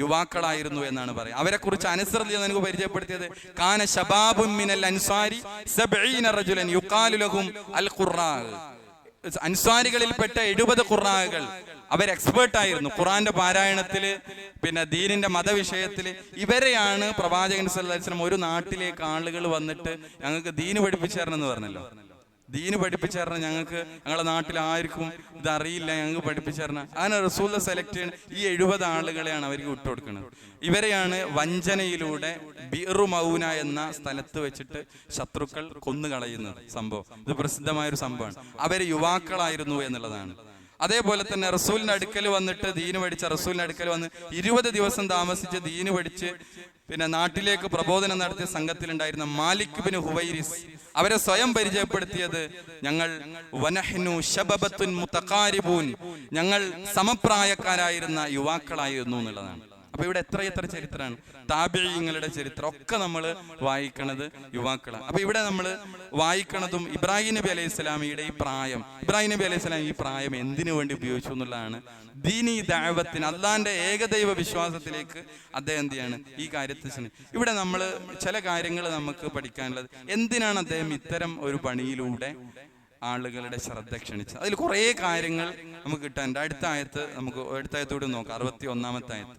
യുവാക്കളായിരുന്നു എന്നാണ് പറയുക. അവരെ കുറിച്ച് അനസ് റളിയല്ലാഹു അൻഹു പരിചയപ്പെടുത്തിയത് കാന ശബാബുൻ മിനൽ അൻസാരി 70 റജുലൻ യുഖാലു ലഹും അൽ ഖുറാ. അൻസ്വാരികളിൽപ്പെട്ട 70 ഖുറാകൾ അവർ എക്സ്പേർട്ടായിരുന്നു ഖുറാന്റെ പാരായണത്തില്, ദീനിന്റെ മതവിഷയത്തില്. ഇവരെയാണ് പ്രവാചകൻ സല്ലല്ലാഹു അലൈഹി വസല്ലം ഒരു നാട്ടിലേക്ക് ആളുകൾ വന്നിട്ട് ഞങ്ങൾക്ക് ദീന് പഠിപ്പിച്ചു തരണം എന്ന് പറഞ്ഞല്ലോ. ദീന് പഠിപ്പിച്ചു തരണം, ഞങ്ങളുടെ നാട്ടിൽ ആർക്കും ഇതറിയില്ല, ഞങ്ങൾക്ക് പഠിപ്പിച്ചു തരണം. അങ്ങനെ റസൂൽ സെലക്ട് ചെയ്യണം. ഈ 70 ആളുകളെയാണ് അവർക്ക് വിട്ടുകൊടുക്കുന്നത്. ഇവരെയാണ് വഞ്ചനയിലൂടെ ബിറു മൗന എന്ന സ്ഥലത്ത് വെച്ചിട്ട് ശത്രുക്കൾ കൊന്നുകളയുന്നത് സംഭവം. ഇത് പ്രസിദ്ധമായൊരു സംഭവമാണ്. അവര് യുവാക്കളായിരുന്നു എന്നുള്ളതാണ്. അതേപോലെ തന്നെ റസൂലിന്റെ അടുക്കൽ വന്നിട്ട് ദീന് പഠിച്ച റസൂലിന്റെ അടുക്കൽ വന്ന് 20 ദിവസം താമസിച്ച് ദീന് പഠിച്ച് നാട്ടിലേക്ക് പ്രബോധനം നടത്തിയ സംഘത്തിലുണ്ടായിരുന്ന മാലിക് ബിൻ ഹുവൈരിസ്. അവരെ സ്വയം പരിചയപ്പെടുത്തിയത് ഞങ്ങൾ വനഹ്നു ശബബത്തുൻ മുതഖാരിബൂൻ, ഞങ്ങൾ സമപ്രായക്കാരായിരുന്ന യുവാക്കളായിരുന്നു എന്നുള്ളതാണ്. അപ്പൊ ഇവിടെ എത്ര ചരിത്രമാണ്, താബിഈങ്ങളുടെ ചരിത്രം ഒക്കെ നമ്മൾ വായിക്കണത് യുവാക്കളാണ്. അപ്പൊ ഇവിടെ നമ്മൾ വായിക്കണതും ഇബ്രാഹിം നബി അലൈഹി സ്വലാമിയുടെ ഈ പ്രായം, ഇബ്രാഹിം നബി അലൈഹി സ്വലാം ഈ പ്രായം എന്തിനു വേണ്ടി ഉപയോഗിച്ചു എന്നുള്ളതാണ്. ദീനി ദഅവത്തിന്, അള്ളാന്റെ ഏകദൈവ വിശ്വാസത്തിലേക്ക് അദ്ദേഹം എന്ത് ചെയ്യാണ് ഈ കാര്യത്തിൽ. ഇവിടെ നമ്മൾ ചില കാര്യങ്ങൾ നമുക്ക് പഠിക്കാനുള്ളത്, എന്തിനാണ് അദ്ദേഹം ഇത്തരം ഒരു പണിയിലൂടെ ആളുകളുടെ ശ്രദ്ധ ക്ഷണിച്ചത്. അതിൽ കുറേ കാര്യങ്ങൾ നമുക്ക് കിട്ടാനുണ്ട്. അടുത്ത ആയത്തോട് നോക്കാം. 61-ാമത്തെ ആയത്ത്,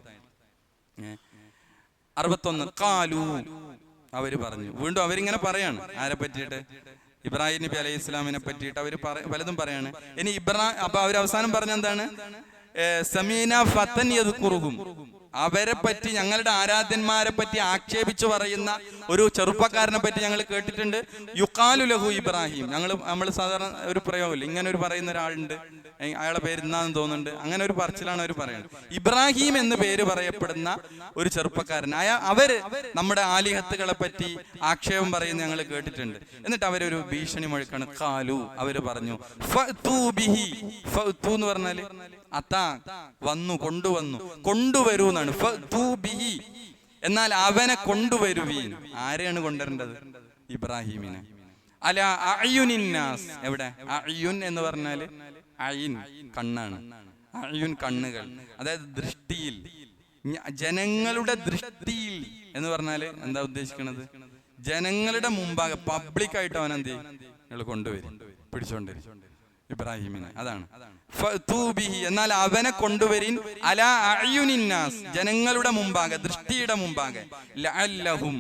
61. ഖാലു, അവര് പറഞ്ഞു. വീണ്ടും അവരിങ്ങനെ പറയാണ് ആരെ പറ്റിയിട്ട്, ഇബ്രാഹിം നബി അലൈഹി ഇസ്ലാമിനെ പറ്റിയിട്ട് അവർ പലതും പറയാണ്. ഇനി അപ്പൊ അവർ അവസാനം പറഞ്ഞ എന്താണ്, സമീന ഫതൻ യദ്കുറുഹും, അവരെ പറ്റി, ഞങ്ങളുടെ ആരാധ്യന്മാരെ പറ്റി ആക്ഷേപിച്ചു പറയുന്ന ഒരു ചെറുപ്പക്കാരനെ പറ്റി ഞങ്ങൾ കേട്ടിട്ടുണ്ട്. യുഖാലു ലഹു ഇബ്രാഹിം, നമ്മൾ സാധാരണ ഒരു പ്രയോഗമില്ല, ഇങ്ങനെ ഒരു പറയുന്ന ഒരാളുണ്ട്, അയാളെ പേര് എന്നാന്ന് തോന്നുന്നുണ്ട്, അങ്ങനെ ഒരു പറച്ചിലാണ് അവർ പറയുന്നത്. ഇബ്രാഹിം എന്ന് പേര് പറയപ്പെടുന്ന ഒരു ചെറുപ്പക്കാരൻ, അവര് നമ്മുടെ ആലിഹത്തുകളെ പറ്റി ആക്ഷേപം പറയുന്ന ഞങ്ങൾ കേട്ടിട്ടുണ്ട്. എന്നിട്ട് അവരൊരു ഭീഷണി മുഴക്കാണ്. ഖാലു, അവര് പറഞ്ഞു, ഫഅ്തു ബിഹി, ഫഅ്തു എന്ന് പറഞ്ഞാല് അതാ, വന്നു, കൊണ്ടുവരൂ എന്നാണ്. ഫഅ്തു ബിഹി, എന്നാൽ അവനെ കൊണ്ടുവരുവീൻ. ആരെയാണ് കൊണ്ടുവരേണ്ടത്? ഇബ്രാഹിമിനെ. അല അഅ്യുനിന്നാസ്, എവിടെ അഅ്യുൻ എന്ന് പറഞ്ഞാല് അയിൻ, കണ്ണാണ്. അഅ്യുൻ, കണ്ണുകൾ, അതായത് ദൃഷ്ടിയിൽ, ജനങ്ങളുടെ ദൃഷ്ടിയിൽ എന്ന് പറഞ്ഞാല് എന്താ ഉദ്ദേശിക്കുന്നത്? ജനങ്ങളുടെ മുമ്പാകെ പബ്ലിക്കായിട്ട് അവൻ എന്ത് ചെയ്യും? നിങ്ങൾ കൊണ്ടുവരും, പിടിച്ചോണ്ടിരും ഇബ്രാഹിമിനെ. അതാണ് എന്നാൽ അവനെ കൊണ്ടുവരിൻ അല അഅ്യുനിന്നാസ്, ജനങ്ങളുടെ മുമ്പാകെ, ദൃഷ്ടിയുടെ മുമ്പാകെ, ലഅല്ലഹും,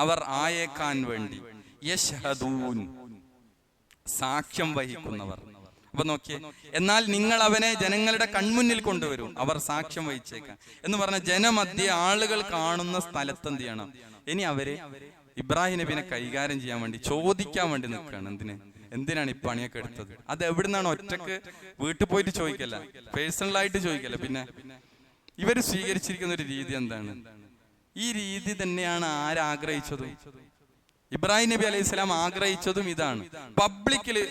അവർ ആയേക്കാൻ വേണ്ടി, യശ്ഹദൂൻ, സാക്ഷ്യം വഹിക്കുന്നവർ. അപ്പൊ നോക്കിയേ, എന്നാൽ നിങ്ങൾ അവനെ ജനങ്ങളുടെ കൺമുന്നിൽ കൊണ്ടുവരും, അവർ സാക്ഷ്യം വഹിച്ചേക്കാം എന്ന് പറഞ്ഞ ജനമധ്യ ആളുകൾ കാണുന്ന സ്ഥലത്ത് എന്ത് ചെയ്യണം? ഇനി അവര് ഇബ്രാഹിം നബിനെ കൈകാര്യം ചെയ്യാൻ വേണ്ടി ചോദിക്കാൻ വേണ്ടി നിൽക്കുകയാണ്. എന്തിനാണ് ഈ പണിയൊക്കെ എടുത്തത്? അത് എവിടുന്നാണ്? ഒറ്റക്ക് വീട്ടിൽ പോയിട്ട് ചോദിക്കല്ല, പേഴ്സണലായിട്ട് ചോദിക്കല്ല. പിന്നെ ഇവര് സ്വീകരിച്ചിരിക്കുന്ന ഒരു രീതി എന്താണ്? ഈ രീതി തന്നെയാണ് ആരാഗ്രഹിച്ചതും, ഇബ്രാഹിം നബി അലൈഹി സ്വലാം ആഗ്രഹിച്ചതും ഇതാണ്. പബ്ലിക്കില്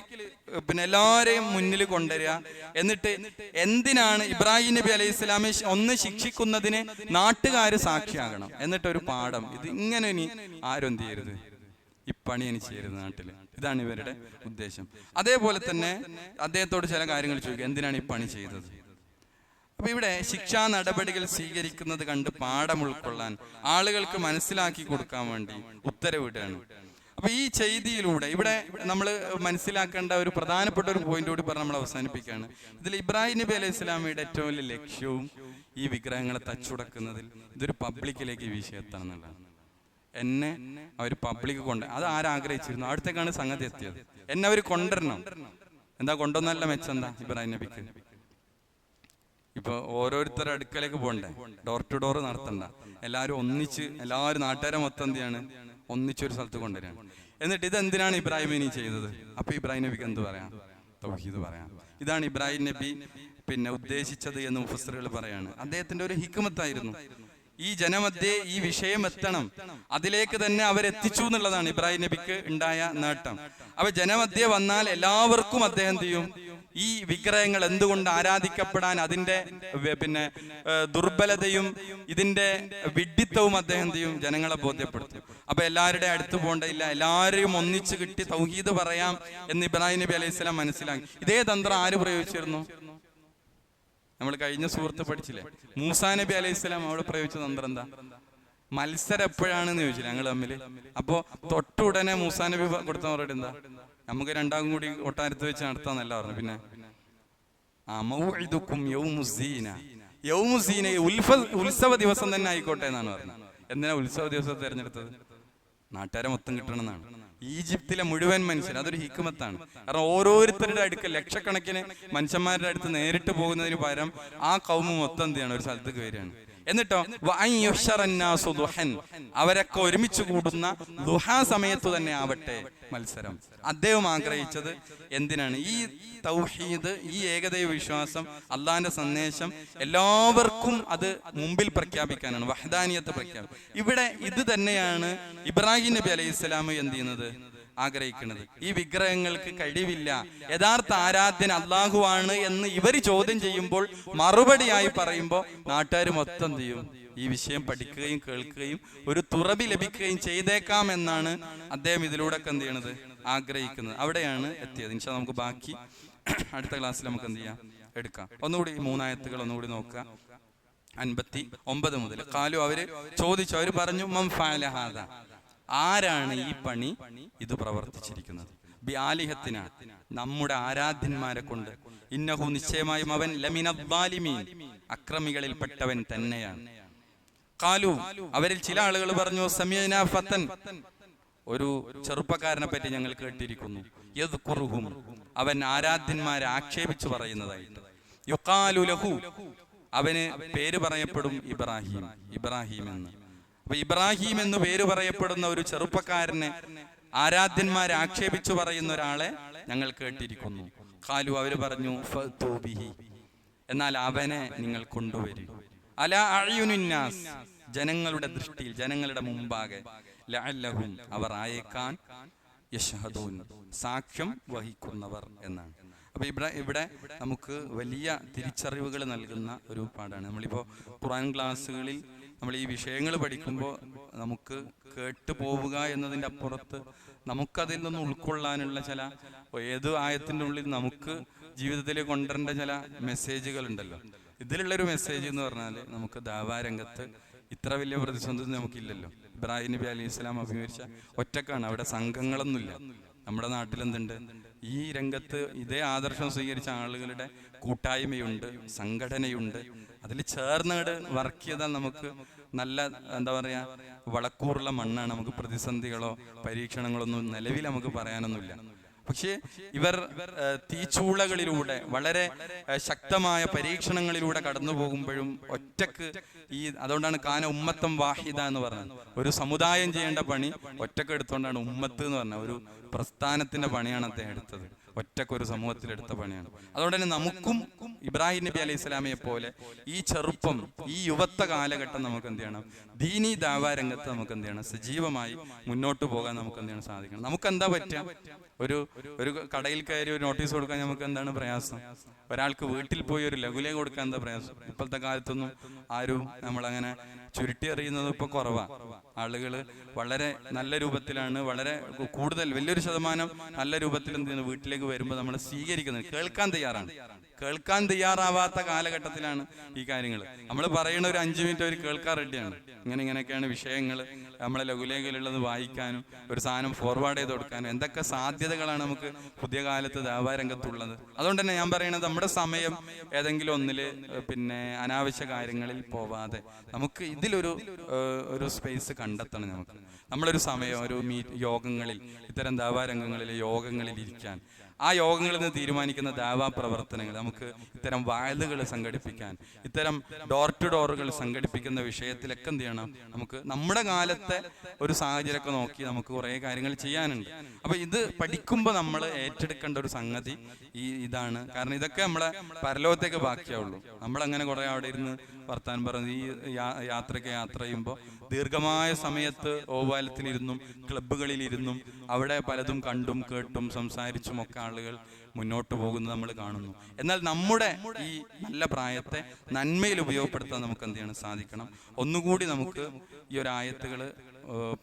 പിന്നെ എല്ലാവരെയും മുന്നിൽ കൊണ്ടുവരിക. എന്നിട്ട് എന്തിനാണ് ഇബ്രാഹിം നബി അലൈഹി സ്വലാമെ ഒന്ന് ശിക്ഷിക്കുന്നതിന് നാട്ടുകാര് സാക്ഷിയാകണം. എന്നിട്ടൊരു പാഠം, ഇത് ഇങ്ങനെ ഇനി ആരും എന്ത് ചെയ്യരുത്, ഈ പണി എനിക്ക് ചെയ്യരുത് നാട്ടില്. ഇതാണ് ഇവരുടെ ഉദ്ദേശം. അതേപോലെ തന്നെ അദ്ദേഹത്തോട് ചില കാര്യങ്ങൾ ചോദിക്കുക, എന്തിനാണ് ഈ പണി ചെയ്തത്? അപ്പൊ ഇവിടെ ശിക്ഷാ നടപടികൾ സ്വീകരിക്കുന്നത് കണ്ട് പാഠം ഉൾക്കൊള്ളാൻ, ആളുകൾക്ക് മനസ്സിലാക്കി കൊടുക്കാൻ വേണ്ടി ഉത്തരവിടുകയാണ്. അപ്പൊ ഈ ചെയ്തിയിലൂടെ ഇവിടെ നമ്മൾ മനസ്സിലാക്കേണ്ട ഒരു പ്രധാനപ്പെട്ട ഒരു പോയിന്റ് കൂടി പറഞ്ഞ് നമ്മൾ അവസാനിപ്പിക്കുകയാണ്. ഇതിൽ ഇബ്രാഹിം നബി അലൈഹി സ്വലാമിയുടെ ഏറ്റവും വലിയ ലക്ഷ്യവും ഈ വിഗ്രഹങ്ങളെ തച്ചുടക്കുന്നതിൽ ഇതൊരു പബ്ലിക്കിലേക്ക് ഈ വിഷയം എത്തണമെന്നുള്ളതാണ്. എന്നെ അവർ പബ്ലിക് അത് ആരാഗ്രഹിച്ചിരുന്നു, അടുത്തേക്കാണ് സംഗതി എത്തിയത്. എന്നെ അവർ കൊണ്ടുവരണം. എന്താ കൊണ്ടുവന്നല്ല മെച്ചെന്താ ഇബ്രാഹിം നബിക്ക്? ഇപ്പൊ ഓരോരുത്തരുടെ അടുക്കലേക്ക് പോകണ്ടേ, ഡോർ ടു ഡോർ നടത്തണ്ട, എല്ലാവരും ഒന്നിച്ച്, എല്ലാവരും നാട്ടുകാരെ മൊത്തം എന്ത് ചെയ്യാണ്, ഒന്നിച്ചൊരു സ്ഥലത്ത് കൊണ്ടുവരികയാണ്. എന്നിട്ട് ഇതെന്തിനാണ് ഇബ്രാഹിം നബി ചെയ്തത്? അപ്പൊ ഇബ്രാഹിം നബിക്ക് എന്ത് പറയാം? തൗഹീദ് പറയാം. ഇതാണ് ഇബ്രാഹിം നബി പിന്നെ ഉദ്ദേശിച്ചത് എന്ന് മുഫസ്സിറുകൾ പറയാണ്. അദ്ദേഹത്തിന്റെ ഒരു ഹിക്മത്തായിരുന്നു ഈ ജനമധ്യേ ഈ വിഷയം എത്തണം, അതിലേക്ക് തന്നെ അവരെത്തിച്ചു എന്നുള്ളതാണ് ഇബ്രാഹിം നബിക്ക് ഉണ്ടായ നേട്ടം. അപ്പൊ ജനമധ്യേ വന്നാൽ എല്ലാവർക്കും അദ്ദേഹം എന്ത് ചെയ്യും? ഈ വിഗ്രഹങ്ങൾ എന്തുകൊണ്ട് ആരാധിക്കപ്പെടാൻ അതിന്റെ പിന്നെ ദുർബലതയും ഇതിന്റെ വിഡ്ഢിത്തവും അദ്ദേഹം എന്ത് ചെയ്യും? ജനങ്ങളെ ബോധ്യപ്പെടുത്തും. അപ്പൊ എല്ലാവരുടെ അടുത്ത് പോകേണ്ടയില്ല, എല്ലാവരെയും ഒന്നിച്ച് കിട്ടി തൗഹീദ് പറയാം എന്ന് ഇബ്രാഹിം നബി അലൈഹി സ്വലാം മനസ്സിലാക്കി. ഇതേ തന്ത്രം ആര് പ്രയോഗിച്ചിരുന്നു? നമ്മൾ കഴിഞ്ഞ സുഹൃത്ത് പഠിച്ചില്ലേ, മൂസാ നബി അലൈഹി സ്വലാം അവിടെ പ്രയോഗിച്ച തന്ത്രം എന്താ? മത്സരം എപ്പോഴാണെന്ന് ചോദിച്ചില്ല ഞങ്ങൾ തമ്മില്. അപ്പോ തൊട്ടുടനെ മൂസാ നബി കൊടുത്ത മറുപടി എന്താ? നമുക്ക് രണ്ടാം കൂടി ഒട്ടാരത്ത് വെച്ച് നടത്താന്നല്ല പറഞ്ഞു. പിന്നെ ഉത്സവ ദിവസം തന്നെ ആയിക്കോട്ടെ എന്നാണ് പറഞ്ഞത്. എന്തിനാ ഉത്സവ ദിവസം തെരഞ്ഞെടുത്തത്? നാട്ടുകാരെ മൊത്തം കിട്ടണമെന്നാണ്. ഈജിപ്തിലെ മുഴുവൻ മനുഷ്യർ, അതൊരു ഹിക്മത്താണ്. കാരണം ഓരോരുത്തരുടെ അടുക്കൽ ലക്ഷക്കണക്കിന് മനുഷ്യന്മാരുടെ അടുത്ത് നേരിട്ട് പോകുന്നതിന് പകരം ആ കൗമ് മൊത്തം എന്ത് ചെയ്യണം? ഒരു സ്ഥലത്തേക്ക് വരികയാണ്. എന്നിട്ടോ അവരൊക്കെ ഒരുമിച്ച് കൂടുന്ന ദുഹാ സമയത്ത് തന്നെ ആവട്ടെ മത്സരം. അദ്ദേഹം ആഗ്രഹിച്ചത് എന്തിനാണ്? ഈ തൗഹീദ്, ഈ ഏകദൈവ വിശ്വാസം, അള്ളാന്റെ സന്ദേശം എല്ലാവർക്കും അത് മുമ്പിൽ പ്രഖ്യാപിക്കാനാണ്, വഹ്ദാനിയത്ത് പ്രഖ്യാപിക്കും. ഇവിടെ ഇത് തന്നെയാണ് ഇബ്രാഹിം നബി അലൈഹി സ്വലാം എന്ത് ചെയ്യുന്നത്? ആഗ്രഹിക്കുന്നത്. ഈ വിഗ്രഹങ്ങൾക്ക് കഴിവില്ല, യഥാർത്ഥ ആരാധ്യൻ അള്ളാഹുവാണ് എന്ന് ഇവർ ചോദ്യം ചെയ്യുമ്പോൾ മറുപടിയായി പറയുമ്പോൾ നാട്ടുകാർ മൊത്തം ചെയ്യും ഈ വിഷയം പഠിക്കുകയും കേൾക്കുകയും ഒരു തുറവി ലഭിക്കുകയും ചെയ്തേക്കാം എന്നാണ് അദ്ദേഹം ഇതിലൂടെ ഒക്കെ എന്ത് ചെയ്യണത്, ആഗ്രഹിക്കുന്നത്. അവിടെയാണ് എത്തിയത്. ഇൻഷാ നമുക്ക് ബാക്കി അടുത്ത ക്ലാസ്സിൽ നമുക്ക് എന്ത് ചെയ്യാം, എടുക്കാം. ഒന്നുകൂടി 3 ആയത്തുകൾ ഒന്നുകൂടി നോക്കുക. 59 മുതൽ. ഖാലു, അവര് ചോദിച്ചു, അവര് പറഞ്ഞു, മൻ ഫഅല ഹാദാ, ആരാണ് ഈ പണി ഇത് പ്രവർത്തിച്ചിരിക്കുന്നത്, ബി ആലിഹത്തിന, നമ്മുടെ ആരാധ്യന്മാരെ കൊണ്ട്, ഇന്നഹു, നിശ്ചയമായും അവൻ, ലമിനദ്ദാലിമീൻ, അക്രമികളിൽപ്പെട്ടവൻ തന്നെയാണ്. ഖാലു, അവരിൽ ചില ആളുകൾ പറഞ്ഞു, സമീഅനാ ഫതൻ, ഒരു ചെറുപ്പക്കാരനെ പറ്റി ഞങ്ങൾ കേട്ടിരിക്കുന്നു, യദ്കുറുഹും, അവൻ ആരാധ്യന്മാരെ ആക്ഷേപിച്ചു പറയുന്നതായിട്ട്, യുഖാലു ലഹു, അവന് പേര് പറയപ്പെടും ഇബ്രാഹിം, ഇബ്രാഹിം എന്ന്. അപ്പൊ ഇബ്രാഹിം എന്ന് പേര് പറയപ്പെടുന്ന ഒരു ചെറുപ്പക്കാരനെ ആരാധ്യന്മാരെ ആക്ഷേപിച്ചു പറയുന്ന ഒരാളെ ഞങ്ങൾ കേട്ടിരിക്കുന്നു. ഖാലു, അവര് പറഞ്ഞു, ഫഅ്തു ബിഹി, എന്നാൽ അവനെ നിങ്ങൾ കൊണ്ടുവരും, അലാ അഅ്യുനിന്നാസ്, ജനങ്ങളുടെ ദൃഷ്ടിയിൽ, ജനങ്ങളുടെ മുമ്പാകെ, ലഅല്ലഹും, അവർ ആയേക്കാൻ, യശ്ഹദൂൻ, സാക്ഷ്യം വഹിക്കുന്നവർ എന്നാണ്. അപ്പൊ ഇവിടെ നമുക്ക് വലിയ തിരിച്ചറിവുകൾ നൽകുന്ന ഒരു പാഠമാണ്. നമ്മളിപ്പോൾ ഖുർആൻ ക്ലാസ്സുകളിൽ നമ്മൾ ഈ വിഷയങ്ങൾ പഠിക്കുമ്പോൾ നമുക്ക് കേട്ടു പോവുക എന്നതിൻ്റെ അപ്പുറത്ത് നമുക്കതിൽ നിന്ന് ഉൾക്കൊള്ളാനുള്ള ചില, ഏത് ആയത്തിൻ്റെ ഉള്ളിൽ നമുക്ക് ജീവിതത്തിലേക്ക് കൊണ്ടുവരേണ്ട ചില മെസ്സേജുകൾ ഉണ്ടല്ലോ. ഇതിലുള്ളൊരു മെസ്സേജ് എന്ന് പറഞ്ഞാൽ, നമുക്ക് ദഅവാ രംഗത്ത് ഇത്ര വലിയ പ്രതിസന്ധി നമുക്കില്ലല്ലോ. ഇബ്രാഹിം നബി അലൈഹി സ്വലാം അഭിമുഖീകരിച്ച ഒറ്റക്കാണ്, അവിടെ സംഘങ്ങളൊന്നുമില്ല. നമ്മുടെ നാട്ടിൽ എന്തുണ്ട്, ഈ രംഗത്ത് ഇതേ ആദർശം സ്വീകരിച്ച ആളുകളുടെ കൂട്ടായ്മയുണ്ട്, സംഘടനയുണ്ട്. അതിൽ ചേർന്നിട്ട് വർക്ക് ചെയ്താൽ നമുക്ക് നല്ല, എന്താ പറയാ, വളക്കൂറുള്ള മണ്ണാണ്. നമുക്ക് പ്രതിസന്ധികളോ പരീക്ഷണങ്ങളൊന്നും നിലവിൽ നമുക്ക് പറയാനൊന്നുമില്ല. പക്ഷേ ഇവർ തീച്ചൂളകളിലൂടെ, വളരെ ശക്തമായ പരീക്ഷണങ്ങളിലൂടെ കടന്നു പോകുമ്പോഴും ഒറ്റക്ക് അതുകൊണ്ടാണ് കാന ഉമ്മത്തം വാഹിദ എന്ന് പറഞ്ഞത്. ഒരു സമുദായം ചെയ്യേണ്ട പണി ഒറ്റക്ക് എടുത്തുകൊണ്ടാണ് ഉമ്മത്ത് എന്ന് പറഞ്ഞ ഒരു പ്രസ്ഥാനത്തിന്റെ പണിയാണ് അദ്ദേഹം എടുത്തത്. ഒറ്റക്കൊരു സമൂഹത്തിലെടുത്ത പണിയാണ്. അതുകൊണ്ട് തന്നെ നമുക്കും ഇബ്രാഹിം നബി അലൈഹി സ്വലാമിയെ പോലെ ഈ ചെറുപ്പം, ഈ യുവത്വ കാലഘട്ടം നമുക്ക് എന്ത് ചെയ്യണം, ദീനി ദഅവാ രംഗത്ത് നമുക്ക് എന്ത് ചെയ്യണം, സജീവമായി മുന്നോട്ട് പോകാൻ നമുക്ക് എന്ത് ചെയ്യണം, സാധിക്കണം. നമുക്ക് എന്താ പറ്റുക, ഒരു കടയിൽ കയറി ഒരു നോട്ടീസ് കൊടുക്കാൻ നമുക്ക് എന്താണ് പ്രയാസം? ഒരാൾക്ക് വീട്ടിൽ പോയി ഒരു ലഘുലേഖ കൊടുക്കാൻ എന്താ പ്രയാസം? ഇപ്പോഴത്തെ കാലത്തൊന്നും ആരും നമ്മളങ്ങനെ ചുരുട്ടി എറിയുന്നത് ഇപ്പൊ കുറവാ. ആളുകൾ വളരെ നല്ല രൂപത്തിലാണ്, വളരെ കൂടുതൽ, വലിയൊരു ശതമാനം നല്ല രൂപത്തിൽ എന്ത് ചെയ്യുന്നു, വീട്ടിലേക്ക് വരുമ്പോൾ നമ്മൾ സ്വീകരിക്കുന്നത്, കേൾക്കാൻ തയ്യാറാണ്. കേൾക്കാൻ തയ്യാറാവാത്ത കാലഘട്ടത്തിലാണ് ഈ കാര്യങ്ങൾ. നമ്മൾ പറയുന്ന ഒരു 5 മിനിറ്റ് അവർ കേൾക്കാൻ റെഡിയാണ്. ഇങ്ങനെയൊക്കെയാണ് വിഷയങ്ങൾ, നമ്മളെ ലഘുലേഖയിലുള്ളത് വായിക്കാനും ഒരു സാധനം ഫോർവേഡ് ചെയ്ത് കൊടുക്കാനും എന്തൊക്കെ സാധ്യതകളാണ് നമുക്ക് പുതിയ കാലത്ത് ദഅവാ രംഗത്തുള്ളത്. അതുകൊണ്ട് തന്നെ ഞാൻ പറയുന്നത്, നമ്മുടെ സമയം ഏതെങ്കിലും ഒന്നില് അനാവശ്യ കാര്യങ്ങളിൽ പോവാതെ നമുക്ക് ഇതിലൊരു സ്പേസ് കണ്ടെത്തണം. നമ്മളൊരു സമയം, ഒരു യോഗങ്ങളിൽ, ഇത്തരം ദഅവാ രംഗങ്ങളിലെ യോഗങ്ങളിൽ ഇരിക്കാൻ, ആ യോഗങ്ങളിൽ നിന്ന് തീരുമാനിക്കുന്ന ദഅവാ പ്രവർത്തനങ്ങൾ, നമുക്ക് ഇത്തരം വായലുകൾ സംഘടിപ്പിക്കാൻ, ഇത്തരം ഡോർ ടു ഡോറുകൾ സംഘടിപ്പിക്കുന്ന വിഷയത്തിലൊക്കെ എന്ത് ചെയ്യണം, നമുക്ക് നമ്മുടെ കാലത്തെ ഒരു സാഹചര്യമൊക്കെ നോക്കി നമുക്ക് കുറേ കാര്യങ്ങൾ ചെയ്യാനുണ്ട്. അപ്പൊ ഇത് പഠിക്കുമ്പോൾ നമ്മൾ ഏറ്റെടുക്കേണ്ട ഒരു സംഗതി ഇതാണ്. കാരണം ഇതൊക്കെ നമ്മളെ പരലോകത്തേക്ക് ബാക്കിയാവുള്ളൂ. നമ്മളങ്ങനെ കുറെ അവിടെ ഇരുന്ന് വർത്താൻ പറഞ്ഞ് ഈ യാത്ര ചെയ്യുമ്പോൾ ദീർഘമായ സമയത്ത് ഓവാലത്തിലിരുന്നും ക്ലബ്ബുകളിലിരുന്നും അവിടെ പലതും കണ്ടും കേട്ടും സംസാരിച്ചും ഒക്കെ ആളുകൾ മുന്നോട്ട് പോകുന്നത് നമ്മൾ കാണുന്നു. എന്നാൽ നമ്മുടെ ഈ നല്ല പ്രായത്തെ നന്മയിൽ ഉപയോഗപ്പെടുത്താൻ നമുക്ക് എന്ത് ചെയ്യണം, സാധിക്കണം. ഒന്നുകൂടി നമുക്ക് ഈ ഒരു ആയത്തുകൾ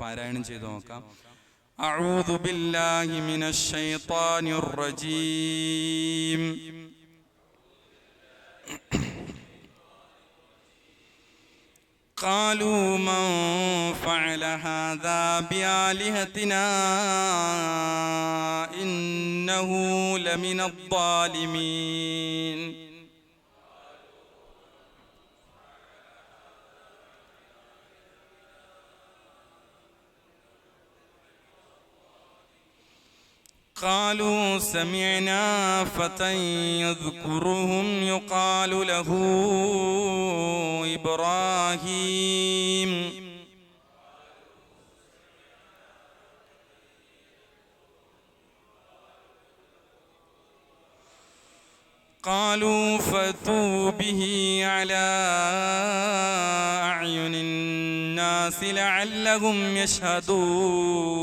പാരായണം ചെയ്തു നോക്കാം. അഊദു ബില്ലാഹി മിനശ് ശൈത്വാനിർ റജീം. قالوا من فعل هذا بآلهتنا إنه لمن الظالمين. قالوا سمعنا فتى يذكرهم يقال له إبراهيم. قالوا فأتوا به على أعين الناس لعلهم يشهدون.